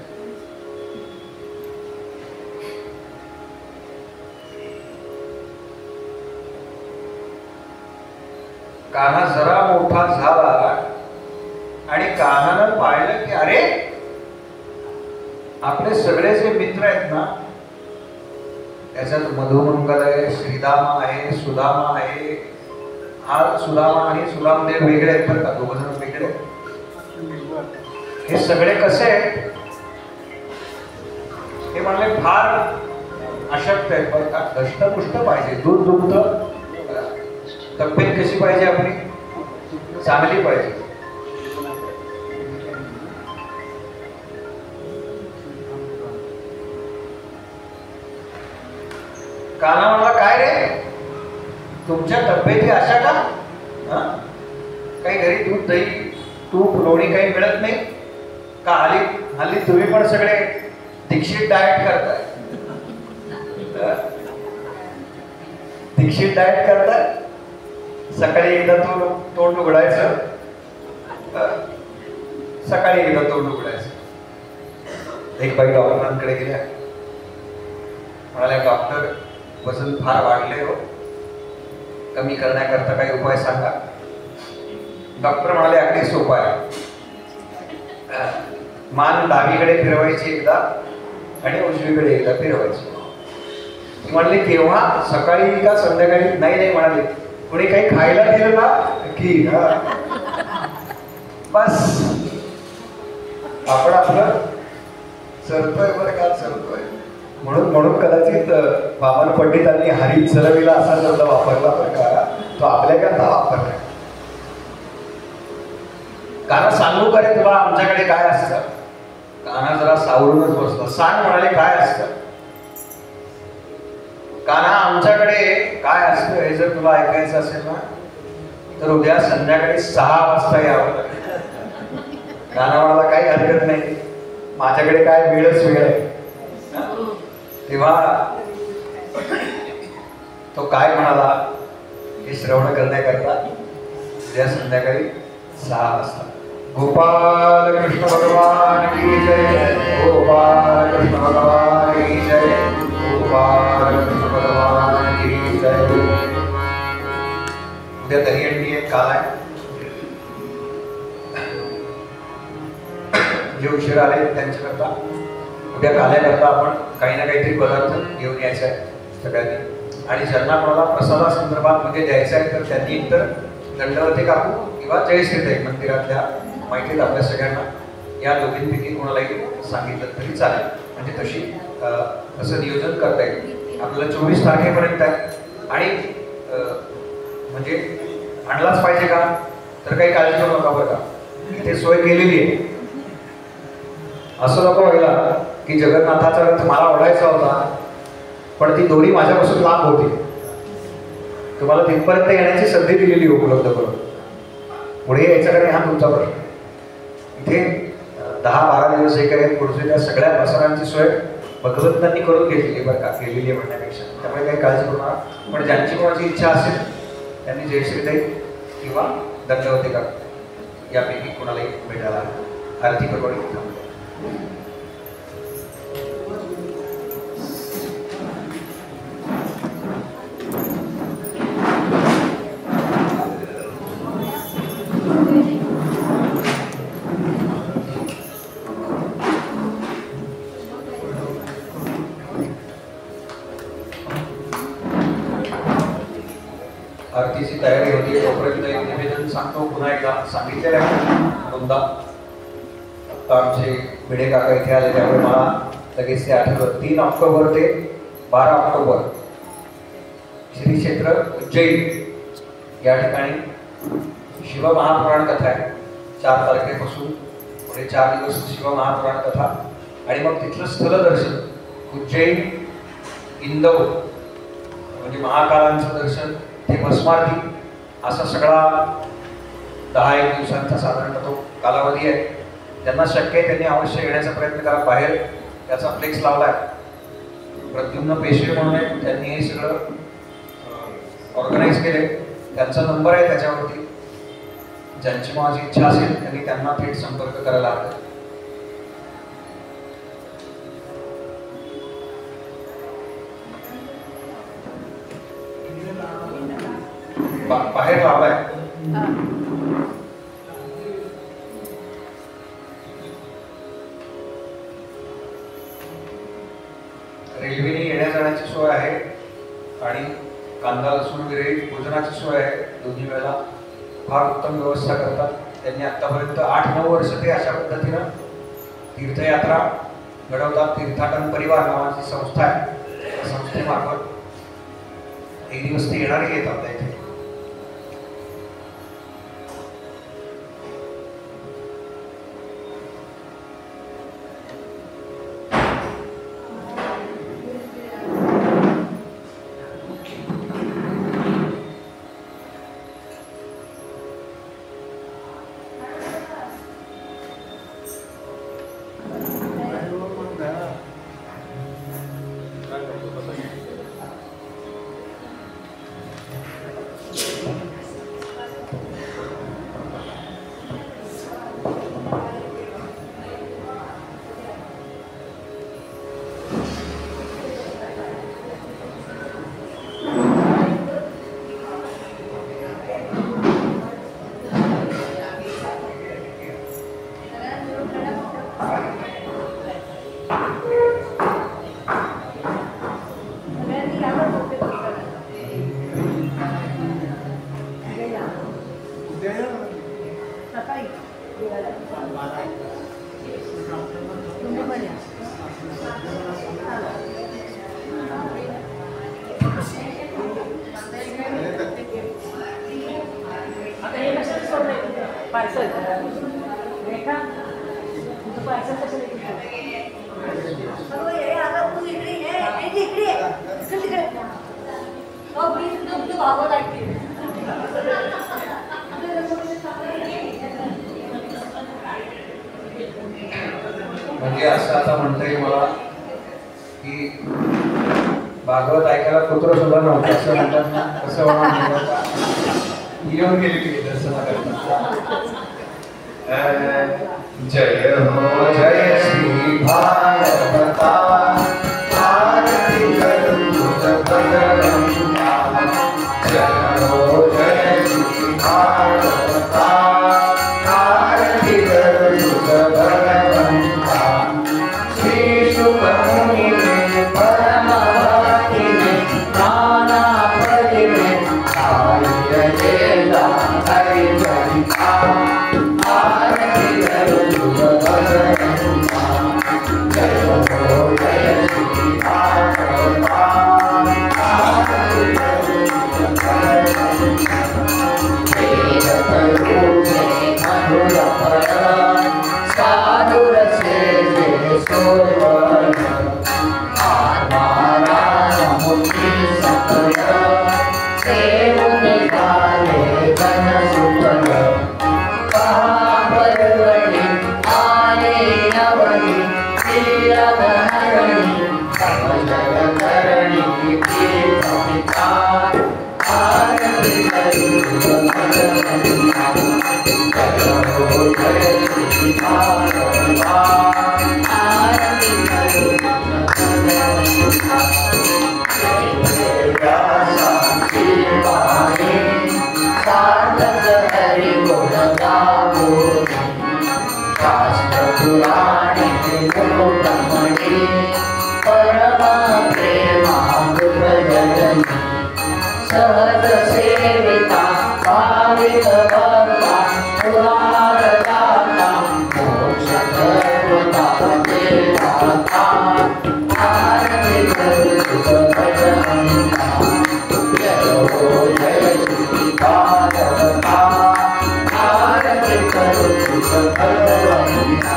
S3: कान्हा जरा मोठा झाला आणि कान्हानं पाहिलं की अरे आपले सगळे जे मित्र आहेत ना, त्याच्यात मधुमंगल आहे, श्रीदामा आहे, सुदामा आहे. हा सुदामा आणि सुदामदेव वेगळे आहेत बरं का, दोघ जण वेगळे. हे सगळे कसे आहेत, हे म्हणले फार अशक्त आहेत बरं का. दष्टपुष्ट पाहिजे, दूध दुग्ध, तब्येत कशी पाहिजे आपली, चांगली पाहिजे. कान्हा म्हणला काय रे, तुमच्या तब्येती अशा का, काही घरी दूध दही तूप लोणी काही मिळत नाही का? हल्ली तुम्ही पण सगळे दीक्षित डाएट करताय, दीक्षित डाएट करताय. सकाळी एकदा तोंड उघडायचं, सकाळी एकदा तोंड उघडायचं. एक बाई डॉक्टरांकडे गेल्या, म्हणाल्या डॉक्टर वजन फार वाढले हो, कमी करण्याकरता काही उपाय सांगा. डॉक्टर म्हणाले अगदी सोपा आहे, मान डावीकडे फिरवायची एकदा आणि उजवीकडे एकदा फिरवायची. ती म्हणली केव्हा, सकाळी का संध्याकाळी? नाही म्हणाले कोणी काही खायला दिलं ना की बस आपण आपलं चरतोय बरं का, चरतोय. म्हणून कदाचित वामन पंडितांनी हरी चरविला असा शब्द वापरला बरं का, तो आपल्याकरता वापरला. कान्हा सांगू का रे तुला आमच्याकडे काय असतं? कान्हा जरा सावरूनच बसला. सांग म्हणाले काय असतं? कान्हा आमच्याकडे काय असतं हे जर तुला ऐकायचं असेल ना तर उद्या संध्याकाळी 6 वाजता यावं. कान्हावाला काही हरकत नाही, माझ्याकडे काय वेळच वेळ आहे. तेव्हा तो काय म्हणाला हे श्रवण करण्याकरता उद्या संध्याकाळी 6 वाजता. गोपाल कृष्ण भगवान की जय, गोपाल कृष्ण भगवान की जय, गोपाल कृष्ण भगवान की जय. उद्या दहीहंडी एक काल आहे. जे उशीर आले त्यांच्याकरता उद्या काल्याकरता आपण काही ना काहीतरी पदार्थ घेऊन यायचा आहे सगळ्यांनी. आणि ज्यांना कोणाला प्रसादासंदर्भात म्हणजे द्यायचं आहे तर त्यांनी एकतर दंडवती काकू किंवा जयश्रीताई मंदिरातल्या माहितीत आपल्या सगळ्यांना या दोघींपैकी कोणालाही सांगितलं तरी चालेल. म्हणजे तशी असं नियोजन करता येईल. आपल्याला 24 तारखेपर्यंत आहे. आणि म्हणजे आणलाच पाहिजे का तर काही काळजी करू नका बरं का, इथे सोय केलेली आहे. असं नको व्हायला की जगन्नाथाचा रथ मला ओढायचा होता पण ती दोरी माझ्यापासून लांब होती. तुम्हाला तिथपर्यंत येण्याची संधी दिलेली उपलब्ध करून पुढे यायचं का नाही हा तुमचा प्रश्न. इथे 10-12 दिवस जे काही पुढचे त्या सगळ्या प्रसारांची सोय भगवंतांनी करून घेतलेली बरं का, केलेली आहे म्हणण्यापेक्षा. त्यामुळे काही काळजी करू नका. पण ज्यांची कोणाची इच्छा असेल त्यांनी जयश्रीताई किंवा दंडवती का यापैकी कोणालाही भेटायला आरती परवानगी थांबते. आरतीची तयारी होती तोपर्यंत एक निवेदन सांगतो. पुन्हा एकदा सांगितलेलं आहे दोनदा. आता आमचे भिडे काका इथे आले त्यामुळे मला लगेच ते आठवलं. 3 ऑक्टोबर ते 12 ऑक्टोबर श्री क्षेत्र उज्जैन या ठिकाणी शिवमहापुराण कथा आहे. 4 तारखेपासून पुढे 4 दिवस शिवमहापुराण कथा आणि मग तिथलं स्थलदर्शन उज्जैन इंदौर म्हणजे महाकालांचं दर्शन ते भस्मारती असा सगळा 10-1 दिवसांचा साधारणतः तो कालावधी आहे. ज्यांना शक्य आहे त्यांनी अवश्य येण्याचा प्रयत्न करा. बाहेर त्याचा फ्लेक्स लावला आहे. प्रद्युम्न पेशवे म्हणून आहे, त्यांनी हे सगळं ऑर्गनाईज केले. त्यांचा नंबर आहे त्याच्यावरती. ज्यांची माझी इच्छा असेल त्यांनी त्यांना थेट संपर्क करायला हवे. बाहेर लावलाय. रेल्वेने येण्या जाण्याची सोय आहे आणि कांदा लसूण वगैरे भोजनाची सोय आहे. दोन्ही वेळेला फार उत्तम व्यवस्था करतात त्यांनी. आतापर्यंत 8-9 वर्ष ते अशा पद्धतीनं तीर्थयात्रा घडवतात. तीर्थाटन परिवार नावाची संस्था आहे. त्या संस्थेमार्फत एक दिवस ते येणारे येतात त्या इथे.
S4: पार्सल कसं
S3: म्हणजे असं आता म्हणता येईल मला की भागवत ऐकायला कुत्र सुद्धा नव्हतं असं म्हणतात ना, कसं होणार येऊन गेली की दर्शनाकरता. जय हो जय श्री भागवता आरती करू तुझ भगवंता. जय हो जय श्री भागवता आरती करू तुझ भगवंता. श्री शुक मुनी परम भक्तिने नाना पदिने कार्य केला हरि चरिता. आरती करू तुझ भगवंता. जय हो जय श्री भागवता आरती करू तुझ भगवंता. वेद करुणे मधुर फल साधुर से सोवर्ण. आत्मारा मुक्ति सकल सेवने झाले जन सुफल. परवडी आले नवनी प्रियवहरणी समजल करणी प्रियमिता. आरती करू तुझ भगवंता. जय हो जय श्री भागवता आरती करू तुझ भगवंता. व्यासा शिवानी सार्थक हरि गुण गावो. शास्त्र पुराणे मुकुटमणि परमा प्रेमामृत जननी. सहज सेविता भाविक भक्ता पुरारदाता मोक्ष कर्ता देवता. आरती करू तुझ भगवंता. जय हो जय श्री भागवता आरती करू तुझ भगवंता.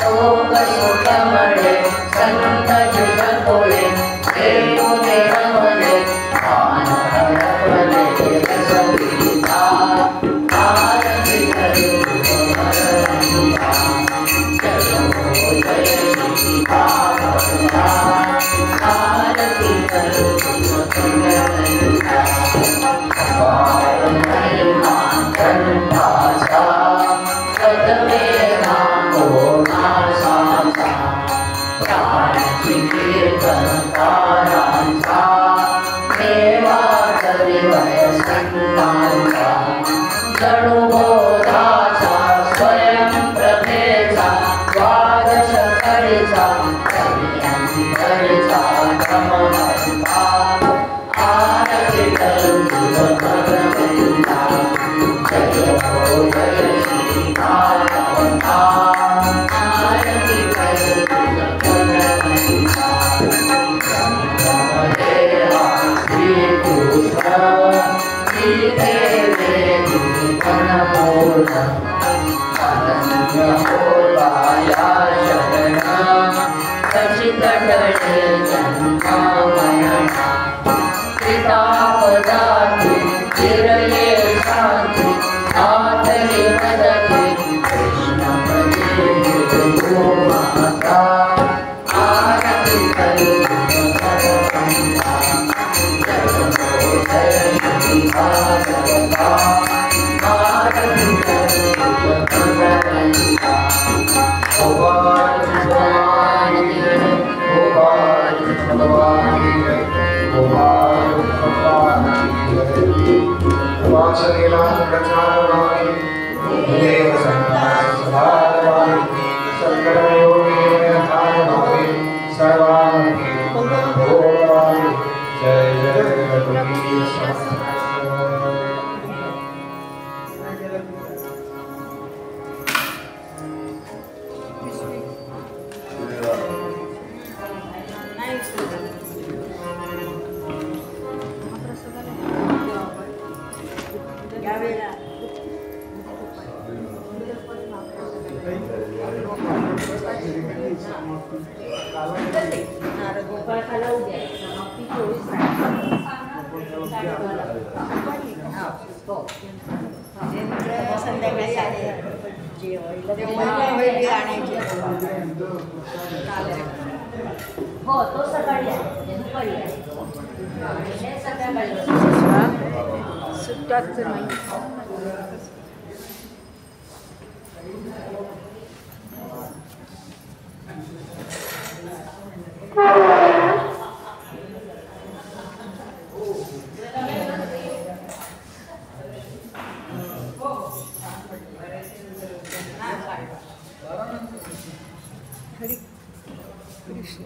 S3: लोक सुखमळे संत जगोळे देवने रमले आनंदवले रसगीता. आरती करू तुझ भगवंता. जय हो जय श्री भागवता आरती करू तुझ भगवंता. अपार महिमा ग्रंथाचा सदवेदा कोणासाचा. प्राणाची कीर्तनकारांचा देवा करिवय संतांचा. जणुबोधाचा स्वयंप्रभेचा द्वादश करीचा कल्याणकरीचा क्रमहर्ता. आरती करू तुझ भगवंता. जय हो जय श्री भागवता आरती करू तुझ भगवंता. ब्रह्मदेवा श्रीकृष्ण श्रीदेवे गणपूर्ण. अनन्य होता या शरण कशी तटळे जन्ममरण. पितापदाती चिरये शांती नाथरी मदती कृष्णपदी गोमाता. आरती करू तुझ भगवंता. जय हो जय श्री भागवता आरती करू तुझ भगवंता. भगवान भगवान भगवान भगवान भगवान वाचनेला प्रचारवाणी देव संतान सदावाणी संकटयोगी धारवाणी सर्वांगी भोगवाणी. जय जय रघुवीर
S1: यावेळेला गोपाळकाला उद्या समाप्ती 24 संध्याकाळी आणायची हो तो सकाळी आहे दुपारी आहे संध्याकाळी सुट्टाच नाही
S2: हरी कृष्ण